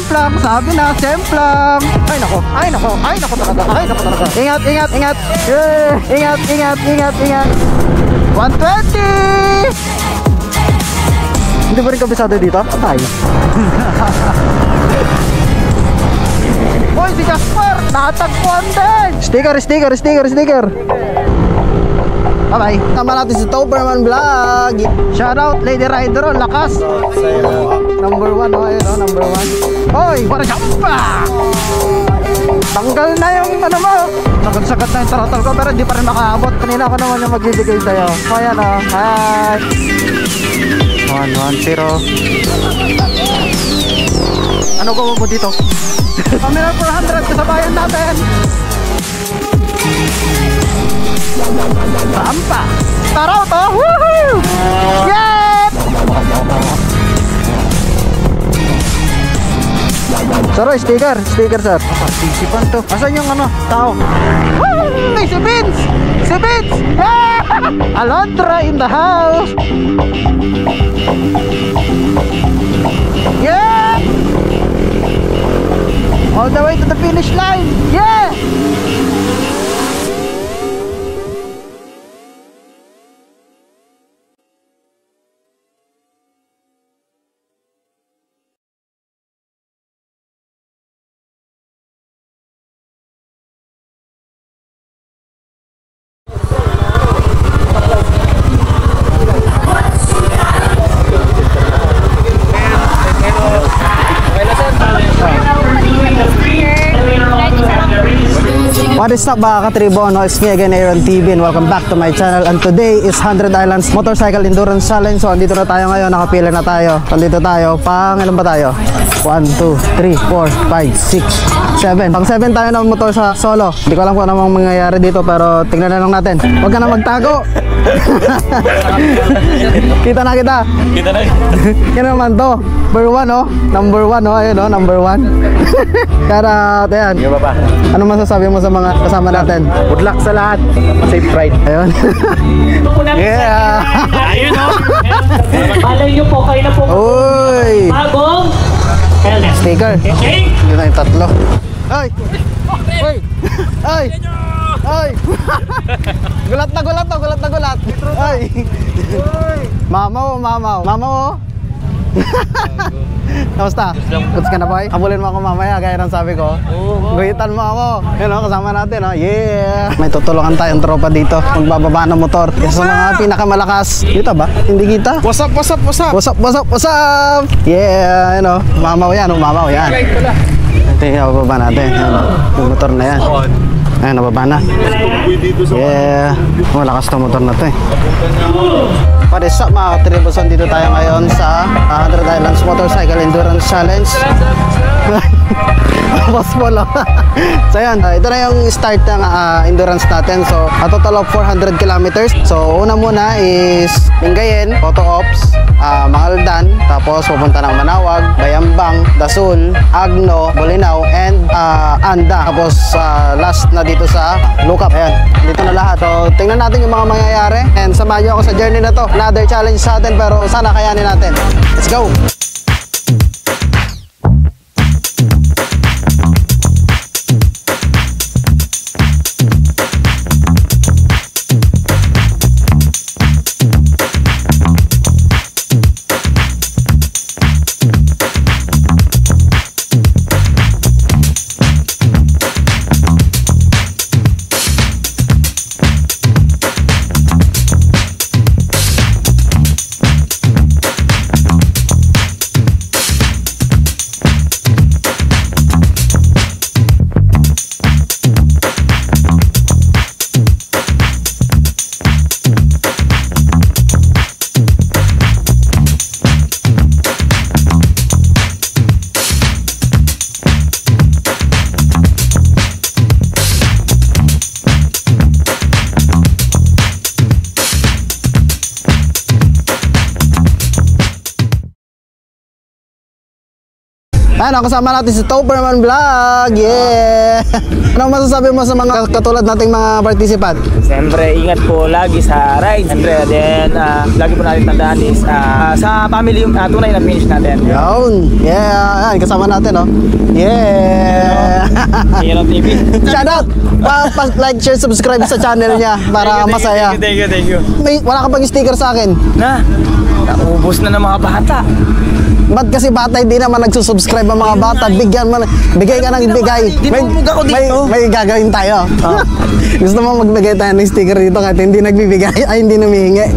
semplang. Sabi na, semplang. Ay nako, ay nako, ay nako talaga, ay nako talaga. Ingat, ingat, ingat. Ingat, ingat, ingat, ingat. 120. Hindi ba rin kabisado dito? Ay. Hoy, si Jasper, natagpuan din. Sticker, sticker, sticker, sticker. Bye-bye. Tama natin si Toberman Vlog. Shoutout, Lady Rider, lakas. Number 1, oh, ayun, oh, number 1. Hoy, para jumpa. Tanggal na yung ano mo. Sagat-sagat na yung throttle ko, pero hindi pa rin makaabot. Kanina ako naman yung magbibigay sa'yo. O, ayan, oh. Hi. 110. Ano ko mo dito? Terminal 400 kasabayan natin. Sampa. Taraw to. Woohoo! Yep! Sir, sticker, sticker sir. Participan to. Asan yung ano, tao? Hey, si Vince! Si Vince! Yeah! Alondra in the house. Yeah! All the way to the finish line. Yeah! What is up mga katribo, no? It's me again, Aaron TV, and welcome back to my channel. And today is 100 Islands Motorcycle Endurance Challenge. So andito na tayo ngayon, nakapila na tayo. Andito tayo, pang ilan ba tayo? 1, 2, 3, 4, 5, 6, 7. Pang 7 tayo ng motor sa solo. Hindi ko alam kung anong mangyayari dito, pero tingnan na lang natin. Huwag ka na magtago. Kita na kita. Kita na. Yan naman to. Number 1, oh. Number 1, oh. Ayun, oh. Number 1. Kaya, ayan. Ano masasabi mo sa mga kasama natin? Good luck sa lahat. Safe ride. Ayun. Yeah. Ayun, oh. Malay nyo po, kayo na po. Uy. Bagong helmet. Sticker. Okay. Yun na yung tatlo. Ay. Uy. Ay. Ay. Gulat na gulat, oh. Gulat na gulat. Ay. Mamaw, mamaw. Mamaw, oh. Kamusta? Goods ka na boy? Habulin mo ako mamaya gaya ng sabi ko. Guhitan mo ako. Yun o, kasama natin o. Yeah! May tutulungan tayong tropa dito. Magbababa ng motor. Isa sa mga pinakamalakas. Kita ba? Hindi kita? What's up, what's up, what's up? What's up, what's up, what's up? Yeah! Yun o. Mamaw yan o, mamaw yan. Ito yung nababa natin. Yun o. Yung motor na yan. Ayun, nababa na. Yeah! Malakas na motor na ito eh. What is up mga katribusan, dito tayo ngayon sa 100 Islands Motorcycle Endurance Challenge. Boss Polo. So yan, ito na yung start ng endurance natin. So a total of 400 kilometers. So una muna is Lingayen, Photo Ops, Mangaldan, tapos pupunta ng Manawag, Bayambang, Dasul, Agno, Bolinao, and Anda. Tapos last na dito sa Lookup. Ayan, dito na lahat. So tingnan natin yung mga mangyayari and samahan nyo ako sa journey na to. Another challenge sa atin pero sana kayanin natin. Let's go! Ayan, kasama natin si Toperman Vlog. Yeah! Anong masasabi mo sa mga katulad nating mga participant? Siyempre, ingat po lagi sa ride. Siyempre, then, lagi po natin tandaan is sa family yung tunay na finish natin. Yun! Yeah! Ayan, kasama natin, oh. Yeah! Hero TV. Shoutout! Pa-like, share, subscribe sa channel niya para masaya. Thank you. Wala ka pang sticker sa akin. Naubos na ng mga bata. Ba't kasi bata hindi naman nagsusubscribe ang mga bata? Bigyan mo, bigay ka ng bigay. May gagawin tayo. Gusto mo magbigay tayo ng sticker dito kahit hindi nagbibigay, ay hindi namihingi.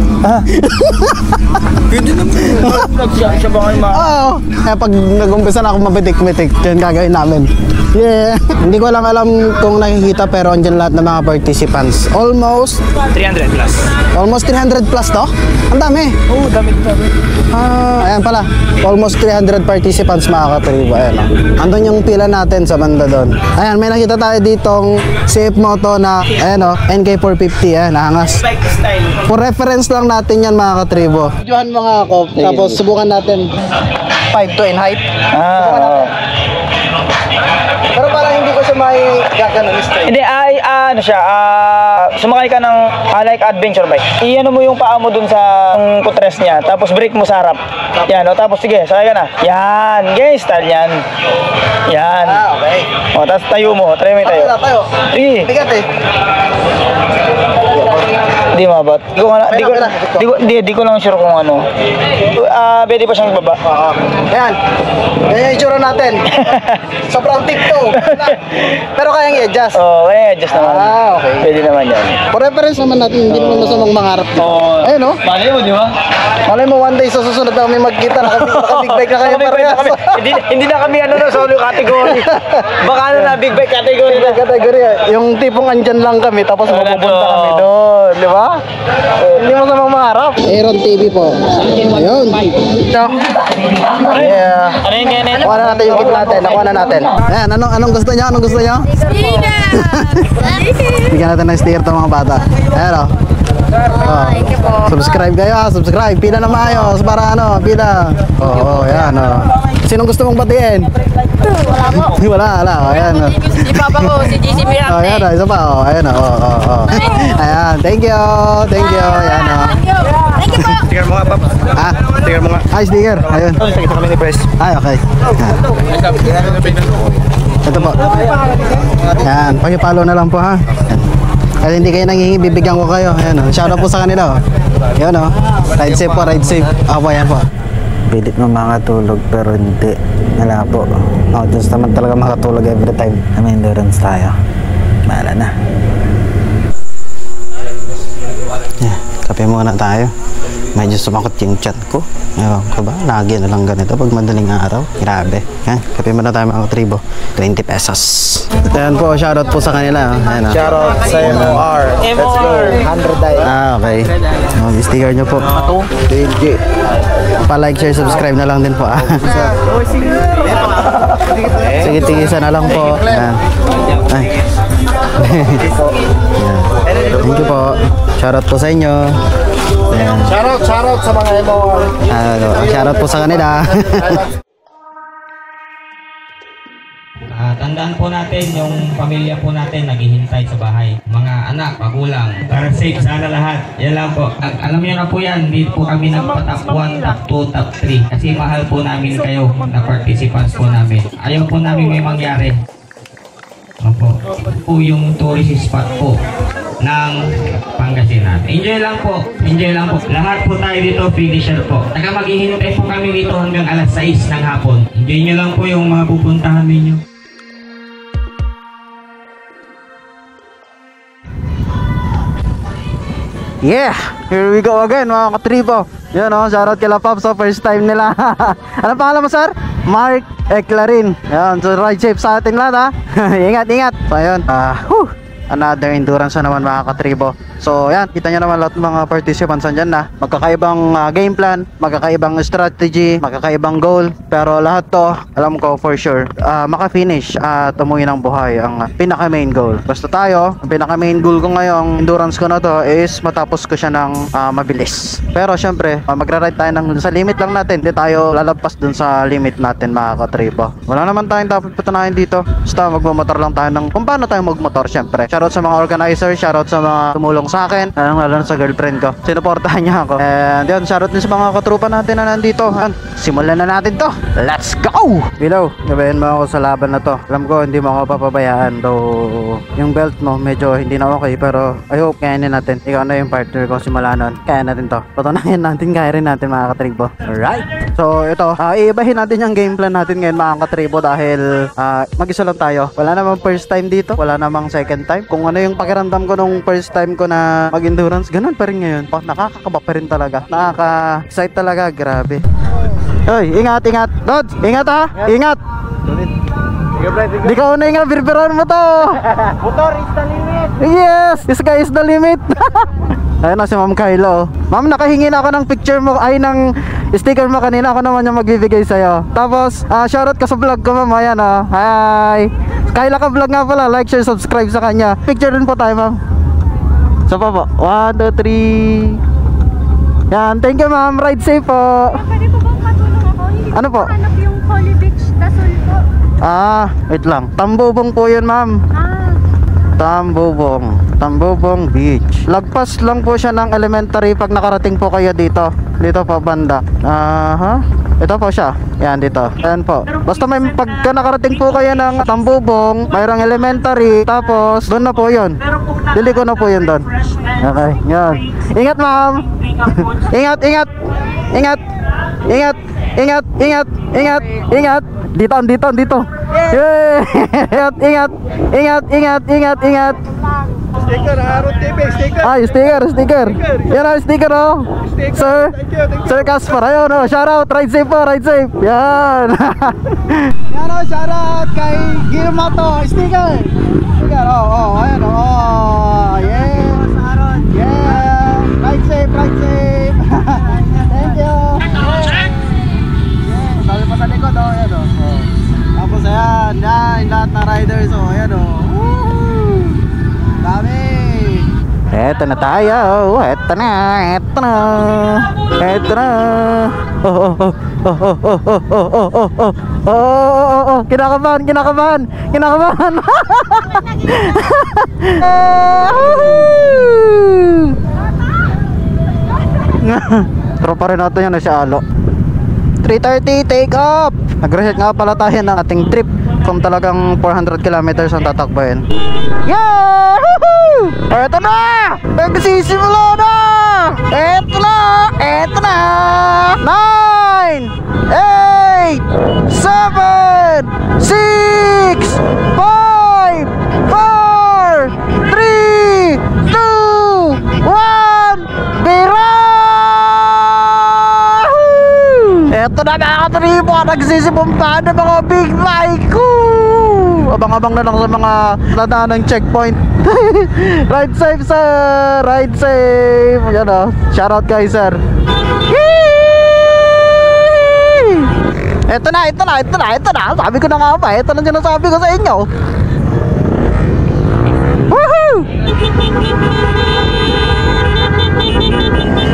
Pwede naman. Nagsabangan mga. Oo. Kaya pag nag-umpisa na ako mabitik-mitik, yun gagawin namin. Yeah. Hindi ko alam kung nakikita pero andyan lahat ng mga participants. Almost 300 plus. Almost 300 plus to? Ang dami. Oo, dami. Ayan pala. Almost 300 participants mga katribo. Ayan o. Andun yung pila natin sa banda doon. Ayan, may nakita tayo ditong safe moto na, ayan o, NK450. Ayan, nahangas. Bike style. For reference lang natin yan mga katribo. Videohan mo nga ako. Tapos subukan natin 5'2" in height. Pero parang hindi ko siya may gaganon style. Hindi, ano siya, sumakay ka ng like adventure bike. Iano mo yung paa mo dun sa kutres niya, tapos brake mo sa harap. Yan, o, tapos sige, sakay ka na. Yan, ganyan style yan. Yan. Okay. O, tapos tayo mo, try mo yung tayo. Tayo. Sige. Bigat eh. Di mabot. Di ko lang sure kung ano. Pwede pa siyang baba. Oo. Ayan. Yan yung itsura natin. Sobrang tip to. Pero kayang i-adjust. Oo, kaya adjust naman. Okay. Pwede naman yan. For reference naman natin, hindi naman masamang mangarap. Oo. Ayun o. Malay mo, di ba? Malay mo one day sa susunod na kami magkita, naka-big bike na kayo parehas. Hindi na kami solo category. Baka na big bike category na. Category, yung tipong andyan lang kami, tapos mapupunta kami doon. Di ba? Hindi masamang mangarap. Aaron TV po. Ayun. Yeah. Ano yung ganyan? Nakuha na natin yung kit natin. Nakuha na natin. Ayan, anong gusto niyo? Anong gusto niyo? Bigyan natin ng sticker itong mga bata. Ayan o. Subscribe kayo ha, subscribe. Pila na maayos para ano, pila. Oo, ayan o. Sinong gusto mong batiin? Wala po. Wala. Ayan o. Si Papa ko, si JC Mirante. Ayan o, isa pa o. Ayan o. Ayan, thank you. Ayan o. Thank you po. Sticker mo nga, Pap. Ah, Sticker mo nga. ay, sticker. Ayun. Kita kami ni Press. Ay, okay. Ayan. Ito po. Ayan, pakipalo na lang po ha. Kasi hindi kayo nanghihingi, bibigyan ko kayo. Ayan o. Shoutout po sa kanila o. Ayan o. Ride safe po, ride safe. Ako po, ayan po. Pilit mo makatulog pero hindi. Wala po. Gusto naman talaga makatulog every time. May endurance tayo. Bahala na. Yeah, kape muna tayo. Medyo sumakot yung chat ko. Ewan ko ba? Lagi na lang ganito pag madaling araw. Grabe. Yan, kape muna tayo mga katribo. 20 pesos. Ayan po, shoutout po sa kanila. Ayan, Shoutout sa MOR. Let's go. 100 tayo. okay. Sticker nyo po. 20. Pa-like, share, subscribe na lang din po. Sige, tigisa na lang po. Ayan. Ay. Thank you po. Shoutout po sa inyo. Ayan. Shoutout sa mga MOR. Shoutout po sa kanila. Tandaan po natin yung pamilya po natin naghihintay sa bahay. Mga anak, magulang. Para safe sana lahat. Yan lang po. Alam niyo na po yan, hindi po kami nagpa-top 1, top 2, top 3. Kasi mahal po namin kayo na participants po namin. Ayaw po namin may mangyari. Opo. Po yung tourist spot po ng Pangasinan. Enjoy lang po. Enjoy lang po. Lahat po tayo dito, finisher po. Saka maghihintay po kami dito hanggang alas 6 ng hapon. Enjoy nyo lang po yung mga pupuntahan ninyo. Yeah! Here we go again mga katribo. Yun o, shoutout kila Pops. So first time nila. Ano pangalan mo sir? Mark Eclarin. Yan, so ride safe sa ating lahat ha. Ingat. So ayun. another endurance na naman mga katribo. So yan, kita nyo naman lahat ng mga participants andyan na. Magkakaibang game plan, magkakaibang strategy, magkakaibang goal. Pero lahat to, alam ko for sure, maka-finish at umuwi ng buhay ang pinaka main goal. Basta tayo, ang pinaka main goal ko ngayong endurance ko na to is matapos ko siya ng mabilis. Pero syempre, magra-ride tayo ng sa limit lang natin. Hindi tayo lalagpas dun sa limit natin mga katribo. Wala naman tayong dapat patunayan dito. Basta magmamotor lang tayo ng kung paano tayo magmotor syempre. Shoutout sa mga organizer, shoutout sa mga tumulong sa akin, lalo na sa girlfriend ko. Sinuportahan niya ako. And yun, shoutout din sa mga katrupa natin na nandito. Simulan na natin to. Let's go! Below, gabayan mo ako sa laban na to. Alam ko, hindi mo ako papabayaan. Though, yung belt mo medyo hindi na okay. Pero I hope kayanin natin. Ikaw na yung partner ko simula nun. Kaya natin to. Patunayan natin, kaya rin natin mga katribo. Alright. So ito, iibahin natin yung game plan natin ngayon mga katribo dahil mag-isa lang tayo. Wala namang first time dito. Wala namang second time. Kung ano yung pakiramdam ko nung first time ko na mag-endurance, ganun pa rin ngayon. Nakakakaba pa rin talaga. Nakaka-excite talaga. Grabe. Oy, ingat, ingat. Dodge, ingat ha. Ingat. Di ka una ingat, birbiran mo to. Motor is the limit. Yes, this guy is the limit. Ayun na si Ma'am Kylo. Ma'am, nakahingi na ako ng picture mo, ay ng sticker mo kanina. Ako naman yung magbibigay sa'yo. Tapos, shoutout ka sa vlog ko, ma'am. Ayan, hi. Kyla ka vlog nga pala. Like, share, subscribe sa kanya. Picture din po tayo, ma'am. So pa po. 1, 2, 3. Yan, thank you, ma'am. Ride safe po. Pwede po bang matulong ako? Hindi Ano ko po? mahanap yung Holy Beach Dasol po. Wait lang. Tambubong po yun, ma'am. Tambubong Beach. Lagpas lang po siya ng elementary pag nakarating po kayo dito. Dito po banda. Ito po siya. Yan dito. Ayan po. Basta may pagka nakarating po kayo ng Tambubong, mayroong elementary, tapos doon na po yun. Dili ko na po yun doon. Okay. Yan. Ingat, ma'am. Ingat, ingat. Ingat. Ingat. Ingat. Ingat. Ingat. Ingat. Dito. Yay! Ingat. Ingat. Sticker, Aaron TV, sticker. Sticker. Yan ang sticker, oh. Sir. Sir Casper, ayun, oh. Shout out, ride safe po, ride safe. Yan. Yan, oh, shout out kay Gilmato, sticker. Sticker, oh, ayun, oh. Yeah. Aaron. Yeah. Ride safe. Thank you. Yeah, sabi pa sa likod, oh, ayan, oh. Tapos ayan, lahat na riders, oh, ayan, oh. Dami. Eto na tayo. Eto na. Kinakabahan. Tropa rin natin yan na siya alo. 3:30, take off. Nag-reset nga pala tayo ng ating trip kung talagang 400 kilometers ang tatakbayin. Yeah! Eto na! Nagsisimula na! Eto na! 9, 8, 7, 6, 5, 4, 3, 2, 1, bira! Eto na mga katribo, nagsisipumpa na mga big bike ko. Abang-abang na lang sa mga nadaan ng checkpoint. Ride safe, sir. Ride safe. Yan o, shoutout kay sir. Eto na. Sabi ko na nga ba, eto na sinasabi ko sa inyo. Woohoo!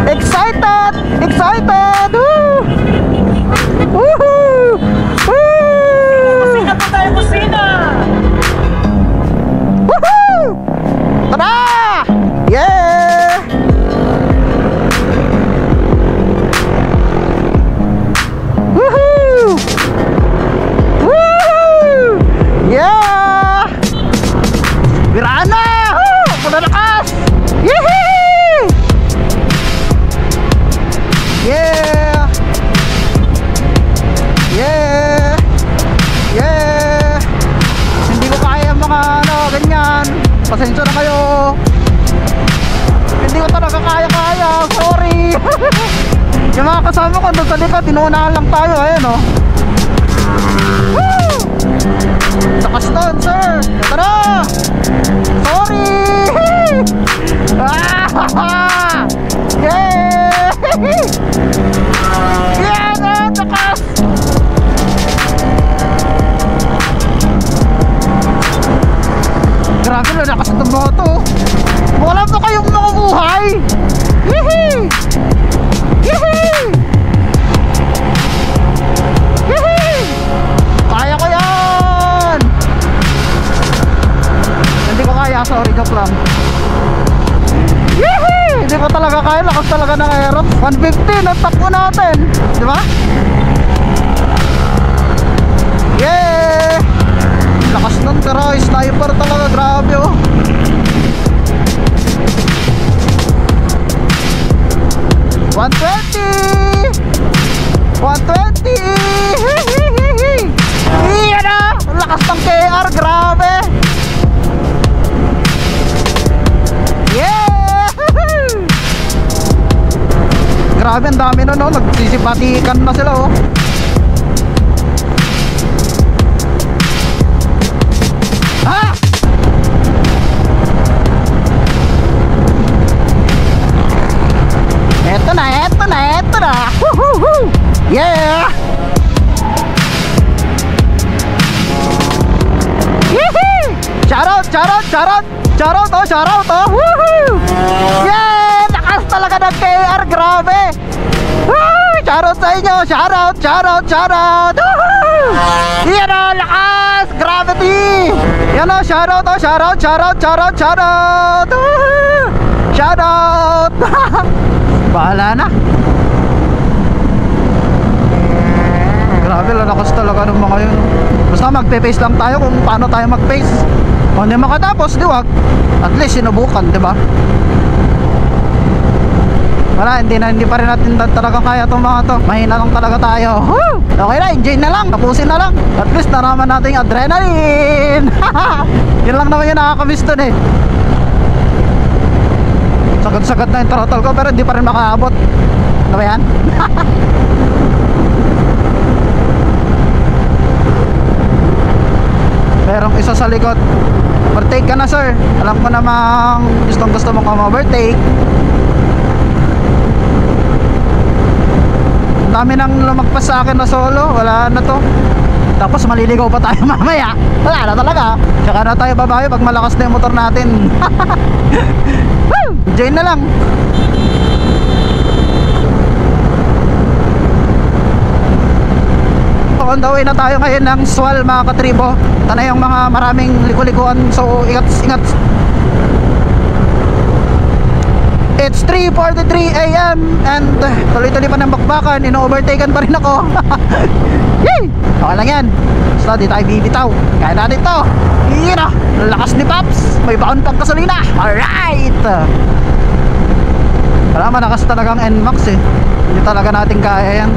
Excited! Woo! Woohoo! Kusina pa tayo, kusina! Woohoo! Tara! Yeah! Woohoo! Woohoo! Yeah! Birana! Puno lakas! Yehey! Yeah! Hindi ko kaya mga ganyan. Pasensya na kayo. Hindi ko talaga kaya. Sorry. Yung mga kasama ko doon sa likod, tinuunahan lang tayo. Ayan, oh. Woo! Lakas doon, sir. Tara! Sorry! Ah! Yeah! Yeah! Nakas! Grabe na, lakas ng mga to. Wala pa kayong makubuhay. Hihi! Hihi! Hihi! Kaya ko yan! Hindi ko kaya, sorry, joke lang. Hihi! Hindi ko talaga kaya, lakas talaga ng aerox. 150, natakbo natin. Di ba? Yeah! Lakas nun, pero sniper talaga, grabe oh. $120! Hihihihi! Iyan na! Lakas ng KR, grabe! Yeah! Grabe, ang dami na no, nagsisipatikan na sila oh. Ha! Eto na, eto na, eto na! Woohoo! Yeah! Yee! Shoutout, shoutout, shoutout! Shoutout oh, shoutout oh! Woohoo! Yeah! Lakas talaga ng KR, grabe! Woo! Shoutout sa inyo! Shoutout, shoutout, shoutout! Woohoo! Yan o, lakas! Gravity! Yan o, shoutout oh, shoutout, shoutout, shoutout, shoutout! Woohoo! Shoutout! Bahala na. Grabe, lalakas talaga ng mga yun. Basta magpe-pace lang tayo kung paano tayo mag-pace. Kung hindi makatapos, di wag. At least sinubukan, di ba? Wala, hindi pa rin natin talaga kaya itong mga to. Mahina lang talaga tayo. Woo! Okay na, enjoy na lang, tapusin na lang. At least naraman natin yung adrenaline. Yun lang naman yung nakakamiss dun eh. Sagad-sagad na yung throttle ko pero hindi pa rin makaabot. Ano ba yan? Merong isa sa likod. Overtake ka na sir. Alam ko namang gusto mong overtake. Ang dami nang lumagpas sa akin na solo. Wala na to. Tapos maliligaw pa tayo mamaya. Wala na talaga. Tsaka na tayo babae pag malakas na yung motor natin. Enjoy na lang. On the way na tayo ngayon ng Swal mga katribo. Ito na yung mga maraming liku-likuan. So ingat. It's 3:43 AM and tuloy-tuloy pa ng bakbakan. Ino-overtaken pa rin ako. Yay! Okay lang yan. Basta di tayo bibitaw. Kaya natin to. Yun o, lakas ni Paps. May baon pang gasolina. Alright! Wala, malakas talagang NMAX eh. Hindi talaga natin kaya yan.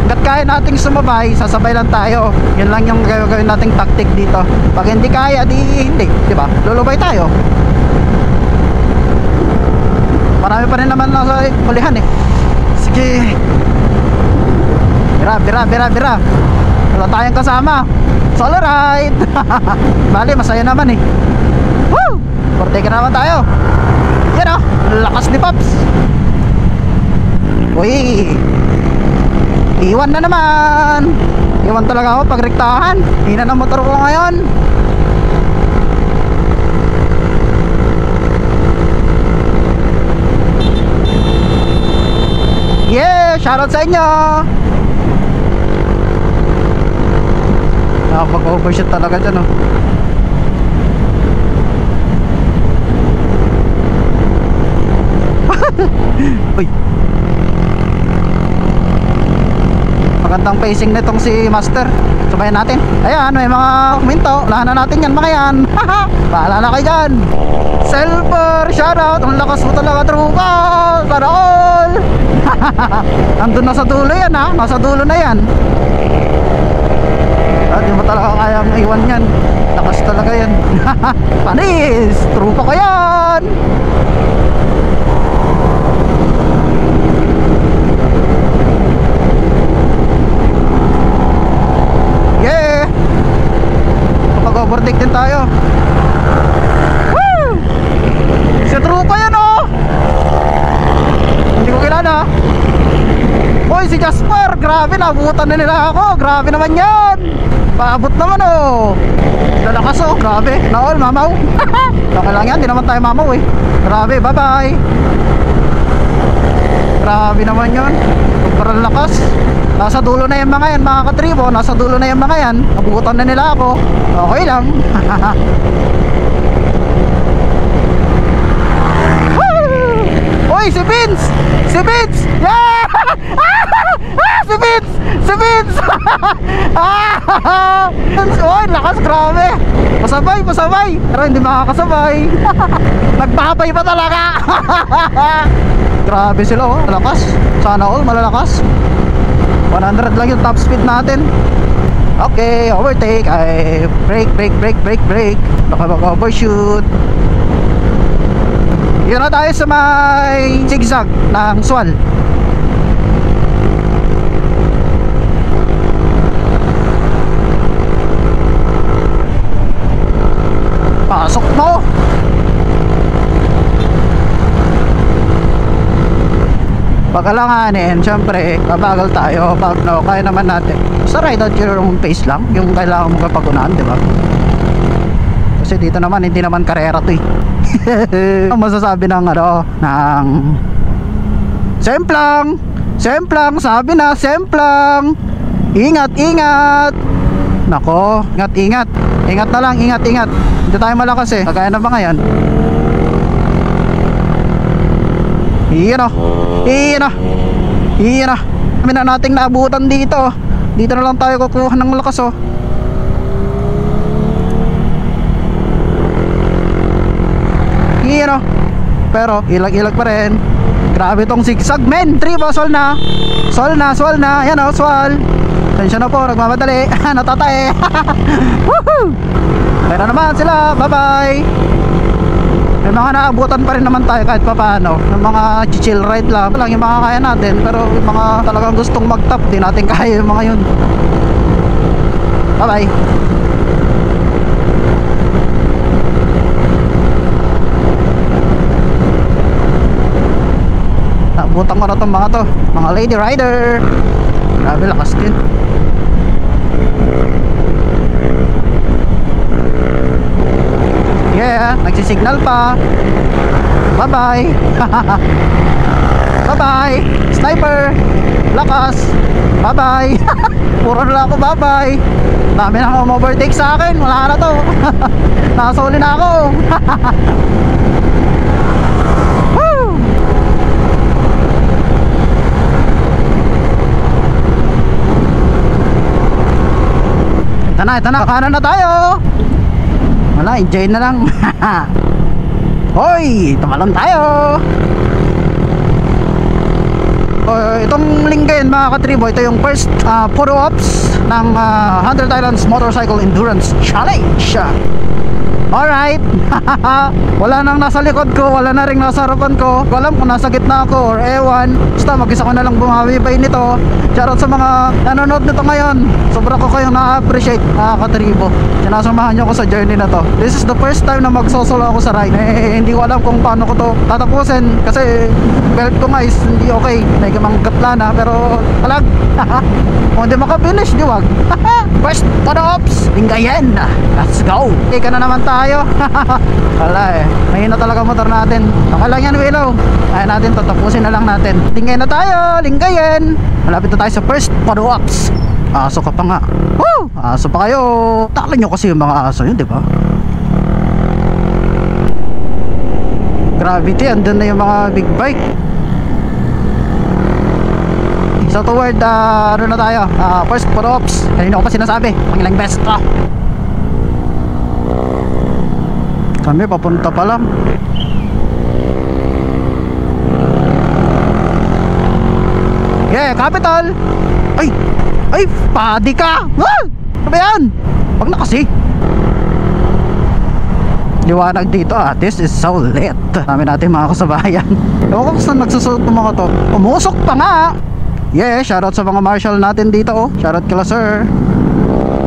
Hanggat kaya nating sumabay, sasabay lang tayo. Yun lang yung gagawin nating tactic dito. Pag hindi kaya, di hindi, diba? Lulubay tayo. Marami pa rin naman nasa hulihan eh. Sige. Bira. Wala tayong kasama. Solo ride. Bali, masaya naman eh. Woo! Overtake naman tayo. Yan o, lakas ni Pops. Uy, iwan na naman. Iwan talaga ako pag rektahan. Hina ng motor ko ngayon. Yeah, shoutout sa inyo. Nakapag-overshoot talaga dyan oh. Uy, magandang pacing nitong si Master. Sabayan natin. Ayan, may mga komento. Lahanan natin yan mga yan. Bahala na kayo dyan. Silver, shoutout. Ang lakas mo talaga, trupa. Sana all. Nandun na sa dulo yan ha. Nasa dulo na yan. Hindi mo talaga kayang iwan yan. Lakas talaga yan. Panis, trupa ko yan. Uy, si Jasper, grabe, nabutan na nila ako. Grabe naman yan. Paabot naman oh. Lalakas oh, grabe. Naol, mamaw. Okay lang yan, di naman tayo mamaw eh. Grabe, bye bye. Grabe naman yun. Sobrang lakas. Nasa dulo na yung mga yan, mga katribo. Nasa dulo na yung mga yan. Nabutan na nila ako. Okay lang. Uy, si Vince! Si Vince! Yeah! Si Vince! Si Vince! Uy, lakas, grabe! Pasabay, pasabay! Pero hindi makakasabay. Nagbabay pa talaga. Grabe sila oh, malakas. Sana all malalakas. 100 lang yung top speed natin. Okay, overtake. Ay, brake, brake, brake, brake, brake. Baka mag-overshoot. Yun na tayo sa may zigzag ng Swal. Pasok mo. Pagkalanganin, syempre babagal tayo. Pag no, kaya naman natin sa ride at your own pace lang. Yung kailangan mo kapagunahan, di ba? Kasi dito naman, hindi naman karera to eh. Ang masasabi ng ano, ng semplang, semplang, sabi na semplang. Ingat, ingat. Nako, ingat, ingat. Ingat na lang, ingat, ingat. Hindi tayo malakas eh. Kagaya na ba ngayon? Iyan o. Iyan o. Iyan o. Kami na nating naabutan dito. Dito na lang tayo kukuha ng lakas o. Iyan o. Pero ilag-ilag pa rin. Grabe tong zigzag men. Tribo, swal na. Swal na, swal na. Yan o, swal. Tensya na po, nagmamadali. Natatae. Woohoo! Pero naman sila, bye bye. May mga naabutan pa rin naman tayo kahit pa paano. Yung mga chill ride lang yung mga kaya natin. Pero yung mga talagang gustong mag-top, di natin kaya yung mga yun. Bye bye. Naabutan ko na itong mga to, mga lady rider. Grabe, lakas din. Yeah, nagsisignal pa. Bye bye. Bye bye. Sniper. Lakas. Bye bye. Puro na ako bye bye. Dami na akong overtake sa akin. Wala na to. Nakasuli na ako. Woo! Ito na, ito na. Kanan na tayo. Wala, enjoy na lang. Hoy, tumalon tayo. Itong linggayin mga katribo, ito yung first photo ops ng 100 Islands Motorcycle Endurance Challenge. Alright. Wala nang nasa likod ko, wala na rin nasa harapan ko. Ko alam kung nasa gitna ako or ewan. Basta mag-isa ko na lang bumawi pa nito. Shoutout sa mga nanonood nito ngayon. Sobra ko kayong na-appreciate mga katribo. Sinasamahan nyo ko sa journey na to. This is the first time na magsosolo ako sa ride. Hindi ko alam kung paano ko to tatapusin. Kasi belt ko nga is hindi okay. May gamanggatla na pero talag. Kung hindi makafinish, di wag. First photo ops, Lingayen. Let's go. Okay ka na naman tayo. Wala eh, mahina talaga motor natin. Okay lang yan, Willow. Kaya natin, tatapusin na lang natin. Lingayen na tayo, Lingayen. Malapit na tayo sa first photo ops. Aso ka pa nga. Woo! Aso pa kayo. Taklan nyo kasi yung mga aso yun, di ba? Gravity, andun na yung mga big bike. So toward ano na tayo, first photo ops. Kanina ko pa sinasabi, pangilang best to. Kami papunta pa lang. Yeah, capital. Ay, ay, padi ka. Ano ba yan? Wag na kasi. Liwanag dito, this is so lit. Dami natin mga kasabayan. Ewan ko kung saan nagsusuot ng mga to. Umusok pa nga. Yeah, shoutout sa mga marshal natin dito oh. Shoutout kila sir.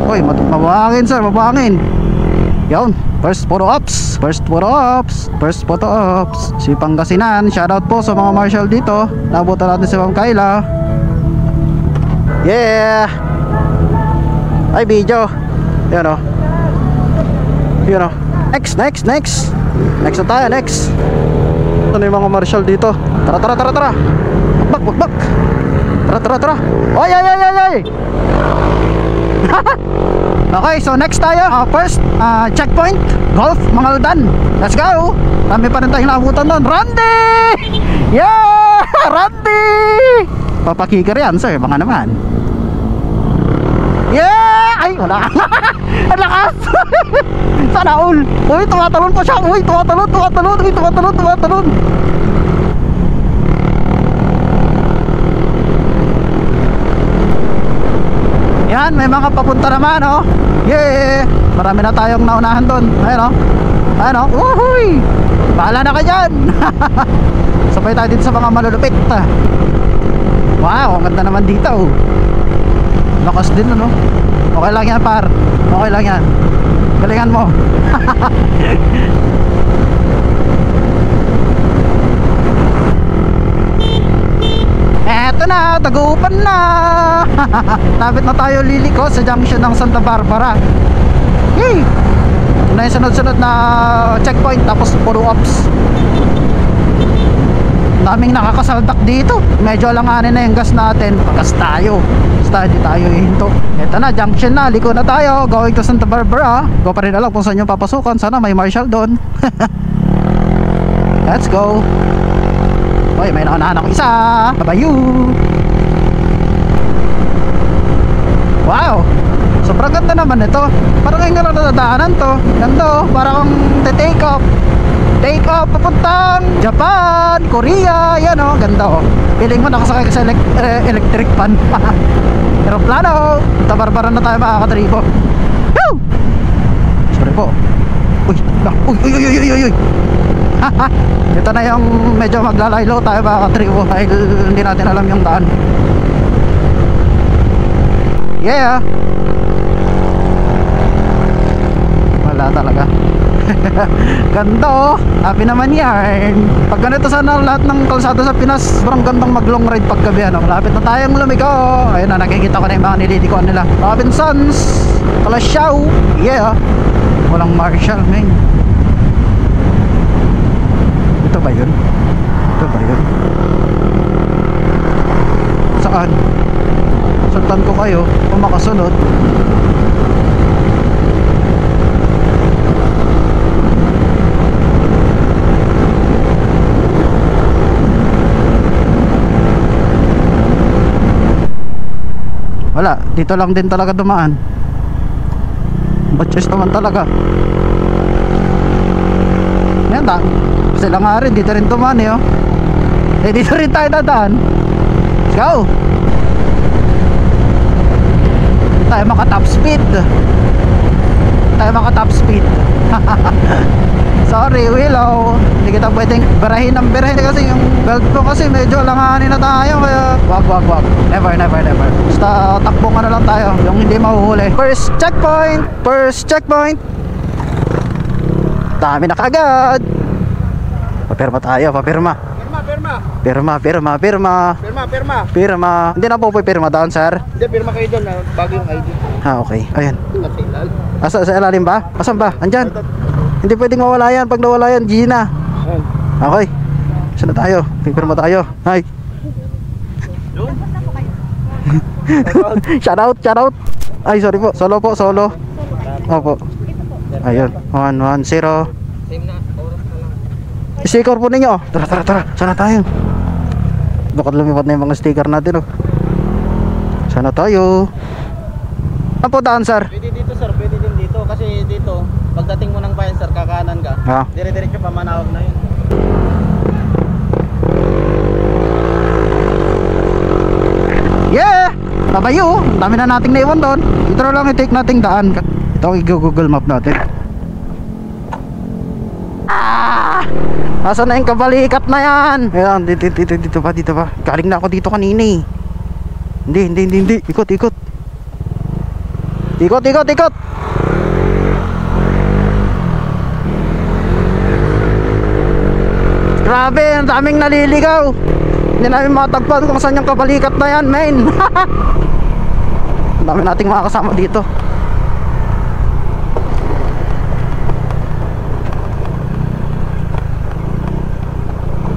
Uy, mabangin sir, mabangin. Yun, first photo ops. First photo ops. First photo ops. Si Pangasinan, shoutout po sa mga marshal dito. Nabutan natin si Ma'am Kayla. Yeah. Ay, video. Yan o. Yan o. Next. Next na tayo, next. Ano yung mga marshal dito? Tara. Bak. Tara. Oy. Okay, so next tayo. First, checkpoint. Golf, Mangaldan. Let's go. Kami pa rin tayong naabutan doon. Randy! Yeah! Randy! Papakikir yan, sir. Baka naman. Yeah! Ay, wala. Ang lakas! Sana all. Uy, tumatalon pa siya. Uy, tumatalon. Yan, may mga papunta naman, oh. Yeah! Marami na tayong naunahan doon. Ayun, oh. Uhuy! Bahala na ka dyan. Sabay tayo dito sa mga malulupit. Wow, ang ganda naman dito, oh. Lakas din, ano? Okay lang yan, par. Okay lang yan. Galingan mo. Eto na, tagupan na. Lapit na tayo liliko sa junction ng Santa Barbara. Yay! Ito na yung sunod-sunod na checkpoint, tapos puro ops. Daming nakakasaldak dito. Medyo alanganin na yung gas natin. Pagas tayo. Basta hindi tayo ihinto. Ito na, junction na. Liko na tayo. Going to Santa Barbara. Go pa rin alam kung saan yung papasukan. Sana may marshal doon. Let's go. Oy, may naunahan ako isa. Babayu. Wow. Sobrang ganda naman ito. Parang yung naradaanan to. Ganda, parang take off. Take off papuntang Japan, Korea. Yan o, ganda o. Feeling mo nakasakay ka sa electric pan. Aeroplano. Santa Barbara na tayo makakatribo. Woo! Sorry po. Uy. Ito na yung medyo maglalaylo tayo makakatribo dahil hindi natin alam yung daan. Yeah. Wala talaga. Ganda oh. Happy naman yan. Pag ganito sana lahat ng kalsada sa Pinas, sobrang gandang mag long ride pag gabi, ano. Malapit na tayong lumiko. Ayun na, nakikita ko na yung mga nililikuan nila. Robinsons, Kalasyaw. Yeah. Walang marshal, man. Ito ba yun? Saan? Sundan ko kayo kung makasunod. Wala, dito lang din talaga dumaan. Batches naman talaga. Yan ta. Sila nga rin, dito rin dumaan eh, oh. Eh, dito rin tayo dadaan. Let's go. Tayo maka top speed. Sorry, Willow. Hindi kita pwedeng barahin ng barahin kasi yung belt ko kasi medyo langanin na tayo. Kaya wag. Never. Basta takbo ka na lang tayo. Yung hindi mahuhuli. First checkpoint. Dami na kagad. Papirma tayo, papirma. Pirma. Hindi na po pirma doon, sir. Hindi, pirma kayo doon. Bago yung ID. Okay, ayan. Asa sa ilalim ba? Asan ba? Andyan. Hindi pwedeng mawala yan. Pag nawala yan, Gina. Okay. Saan na tayo? Pirma tayo. Hi. Shout out. Ay, sorry po. Solo. Opo. Ayun. 110. Sticker po ninyo. Tara. Sana tayo. Bakit lumipat na yung mga sticker natin, oh. Sana tayo. Ano po daan, sir? Pwede dito, sir. Pwede din dito. Kasi dito, pagdating mo ng bayan, sir, kakanan ka. Dire-diretso pa Manawag na yun. Yeah! Tabayo. Dami na nating naiwan doon. Ito na lang i-take nating daan. Ito ang i-google map natin. Asan na yung kabalikat na yan? Ayan, dito pa. Galing na ako dito kanina eh. Hindi. Ikot. Grabe, ang daming naliligaw. Hindi namin matagpan kung saan yung kabalikat na yan, men. dami nating mga kasama dito.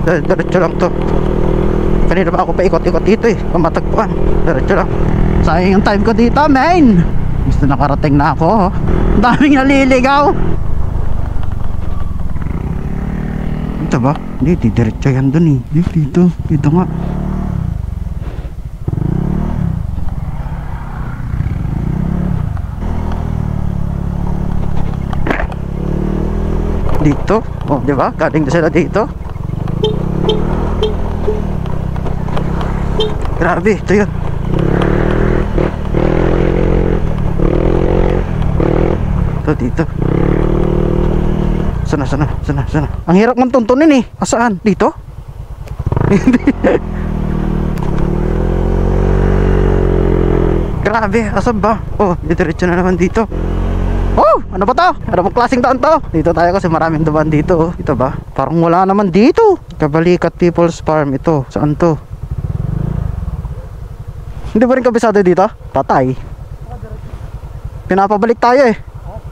Diretso lang to. Kanina pa ako pa ikot-ikot dito eh, pamatagpuan. Diretso lang. Sayang yung time ko dito, man. Gusto nakarating na ako. Ang daming naliligaw. Dito ba? Hindi, diretso yan dun eh. Dito nga. Dito? Oh, di ba? Galing na sila dito. Grabe, ito yun. Ito dito. Sana. Ang hirap mong tuntunin eh. Asaan? Dito? Grabe, asan ba? Oh, diretso na naman dito. Oh, ano ba to? Ano bang klaseng daan to? Dito tayo kasi maraming daan dito. Oh. Ito ba? Parang wala naman dito. Kabalikat People's Farm ito. Saan to? Hindi ba rin kabisado dito? Patay. Pinapabalik tayo eh.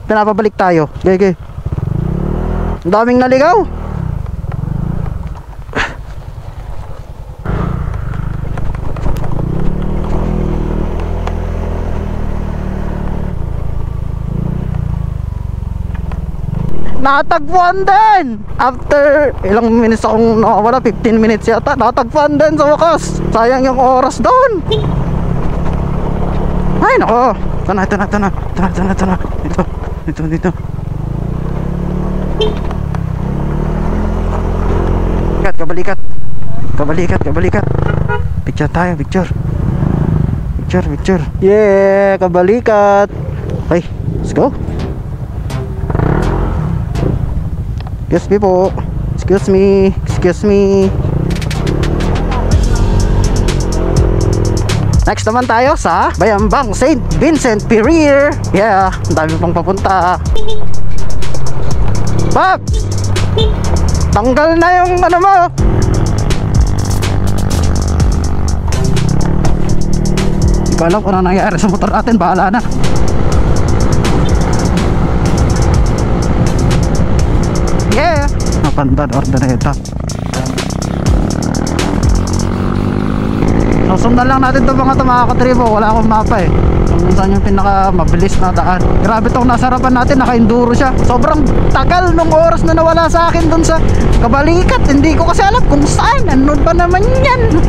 Pinapabalik tayo. Gege. Ang daming naligaw. Natagpuan din! After ilang minutes akong nakawala, 15 minutes yata. Natagpuan din sa wakas. Sayang yung oras doon. Ay nako. Ito na. Dito. Kabalikat. Picture tayo, picture. Yeah, kabalikat. Okay, let's go. Excuse me. Next naman tayo sa Bayambang St. Vincent Ferrer. Yeah, ang dami pang papunta. Pops! Tanggal na yung ano mo. Hindi ko alam kung ano nangyari sa motor natin. Bahala na. Yeah! Napandad ordeneta. Sundan lang natin itong mga katribo. Wala akong mapa eh. Kung saan yung pinaka mabilis na daan. Grabe itong nasa harapan natin. Naka-enduro siya. Sobrang tagal nung oras na nawala sa akin dun sa kabalikat. Hindi ko kasi alam kung saan. Ano ba naman yan?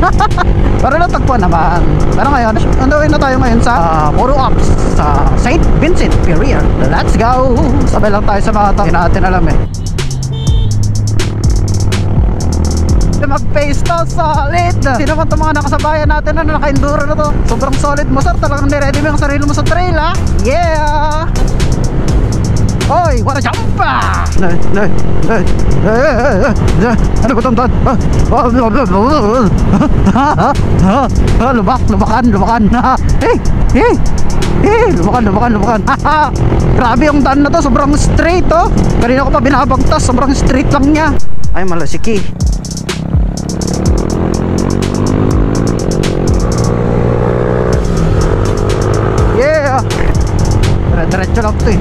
Pero natagpuan naman. Pero ngayon, andawin na tayo ngayon sa Photo Ops sa St. Vincent Ferrer. Let's go! Sabay lang tayo sa mga ito. Hindi natin alam eh. Mag-face to, solid. Sino man itong mga nakasabayan natin na naka-enduro na to? Sobrang solid mo sir, talagang niready mo yung sarili mo sa trail ha. Yeah. Oy, what a jump. Ano ba itong dad? Lubakan. Lubakan. Grabe yung daan na to, sobrang straight oh. Kanina ko pa binabagtas, sobrang straight lang niya. Ay malasiki. Yeah. Diretso lang ito eh.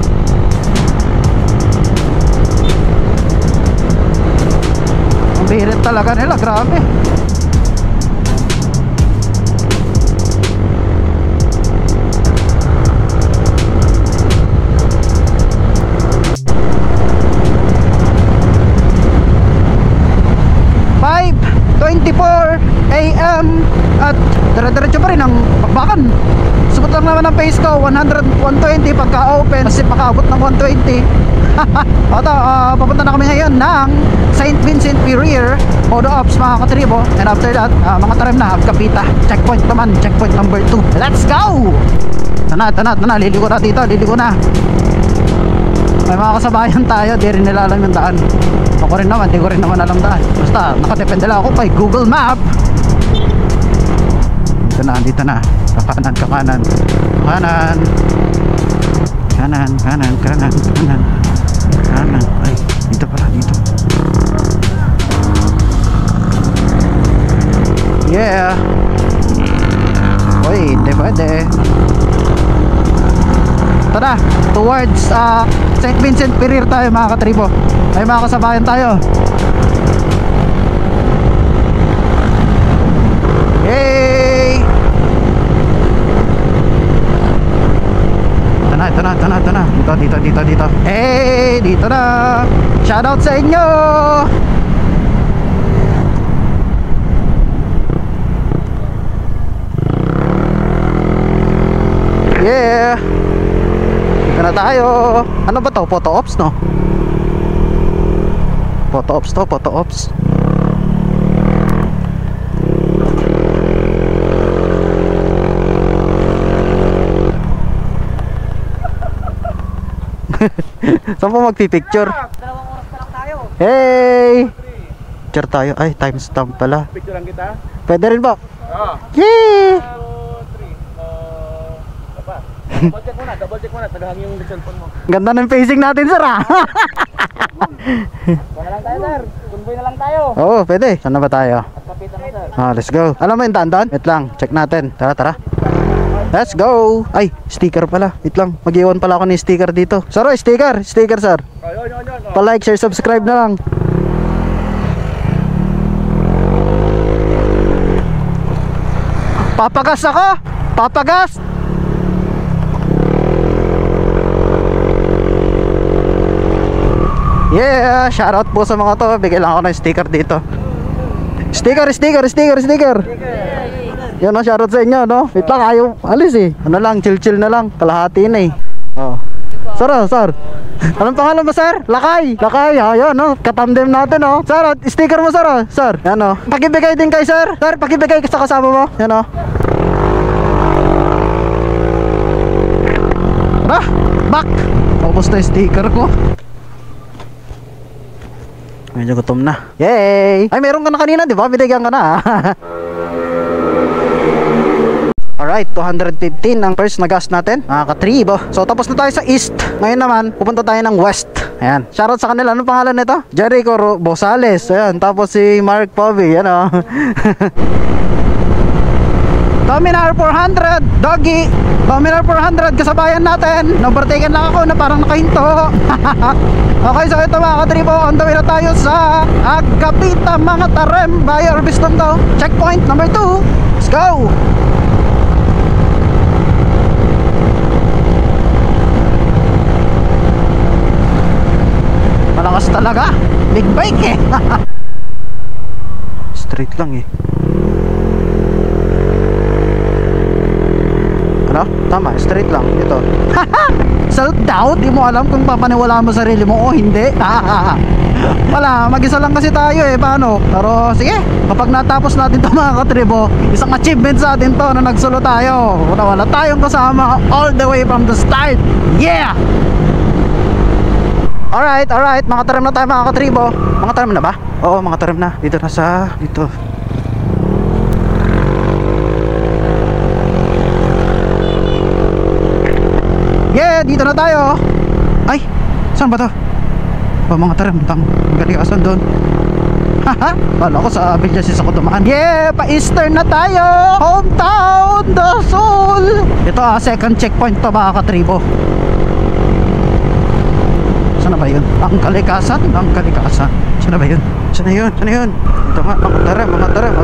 Ang birit talaga nila, grabe. AM at dire-diretso pa rin ang bakbakan. Subot lang naman ang pace ko 100-120 pagka open kasi makaabot ng 120. Ito, papunta na kami ngayon ng St. Vincent Ferrer Photo Ops mga katribo. And after that, mga tarim na Kapita. Checkpoint naman, checkpoint number 2. Let's go! Tana, liliko na dito, liliko na. May mga kasabayan tayo, di rin nila alam yung daan. Ako rin naman, di ko rin naman alam daan. Basta, nakadepende lang ako kay Google Map. Dito na. Kakanan. Kanan. Ay, dito pala, dito. Yeah. Uy, hindi pwede. na. Towards St. Vincent Ferrer tayo mga katribo. Ay mga kasabayan tayo. Yay! Ito na. Dito. Hey, dito na. Shoutout sa inyo. Yeah. Dito na tayo. Ano ba to? Photo ops, no? Photo ops to, photo ops. Saan po magpipicture? Dalawang oras pa lang tayo. Hey! Picture tayo. Ay, timestamp pala. Picture lang kita? Pwede rin ba? Oo. Yay! 2, 3. Double check muna. Tagahang yung cellphone mo. Ganda ng pacing natin, sir, ah. Wala lang tayo, sir. Convoy na lang tayo. Oo, pwede. Saan na ba tayo? At kapitan na, sir. Let's go. Alam mo yung daan? Wait lang, check natin. Tara. Let's go. Ay, sticker pala. Wait lang, mag-iwan pala ako ng sticker dito. Sir, sticker, sir. Ayun. Pa-like, share, subscribe na lang. Papagas ako. Papagas. Yeah, shoutout po sa mga to. Bigay lang ako ng sticker dito. Sticker. Yan ang shoutout sa inyo, no? Wait lang, ayaw alis eh. Ano lang, chill na lang. Kalahati na eh. Oh. Sir. Anong pangalan mo, sir? Lakay, ayun, no? Katandem natin, no? Sir, sticker mo, sir, oh. Sir, yan, no? Pakibigay din kay sir. Sir, pakibigay sa kasama mo. Yan, no? Back! Tapos na yung sticker ko. Medyo gutom na. Yay! Ay, meron ka na kanina, di ba? Binigyan ka na. Alright, 215 ang first na gas natin. Katribo. So, tapos na tayo sa east. Ngayon naman, pupunta tayo ng west. Ayan. Shoutout sa kanila. Anong pangalan nito? Jericho Bosales. Ayan. Tapos si Mark Povey. Yan, o. Dominar 400. Doggy. Dominar 400. Kasabayan natin. Overtaken lang ako na parang nakahinto. Okay, so ito mga katribo. On the way na tayo sa Agapita, mga Tarem. Bayer Biston to. Checkpoint number 2. Let's go. Malakas talaga. Big bike eh. Straight lang eh. Ano? Tama, straight lang. Ito. Self-doubt? Di mo alam kung papaniwalaan mo sarili mo o hindi. Wala, mag-isa lang kasi tayo eh. Paano? Pero sige, kapag natapos natin ito mga katribo, isang achievement sa atin to na nagsulo tayo. Wala tayong kasama all the way from the start. Yeah! Alright, mga tarim na tayo mga katribo. Mga tarim na ba? Oo, mga tarim na. Dito na sa, dito. Yeah, dito na tayo. Ay, saan ba to? Mga tarim, magaliasan doon. Haha, wala ko sa Villasis ako dumaan. Yeah, pa-eastern na tayo. Hometown, Dasol. Ito second checkpoint to mga katribo. Saan na ba yun? Ang kalikasan. Saan na ba yun? Saan na yun? Ito nga, mga tarim,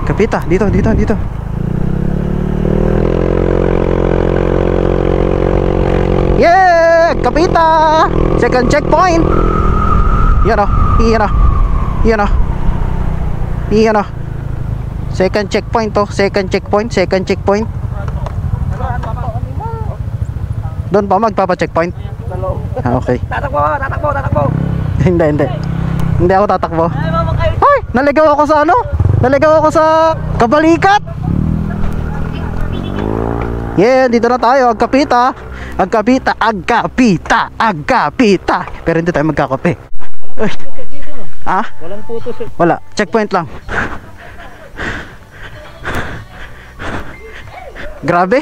Kapita, dito. Yeah! Kapita! Second checkpoint! Yan o. Second checkpoint to. Second checkpoint. Doon pa magpapa-checkpoint? Okay. Tatakbo. Hindi ako tatakbo. Ay! Naligaw ako sa ano? Naligaw ako sa Kabalikat! Yeah! Dito na tayo. Agkapita. Pero hindi tayo magkakape. Ha? Walang puto, sir. Wala, checkpoint lang. Grabe.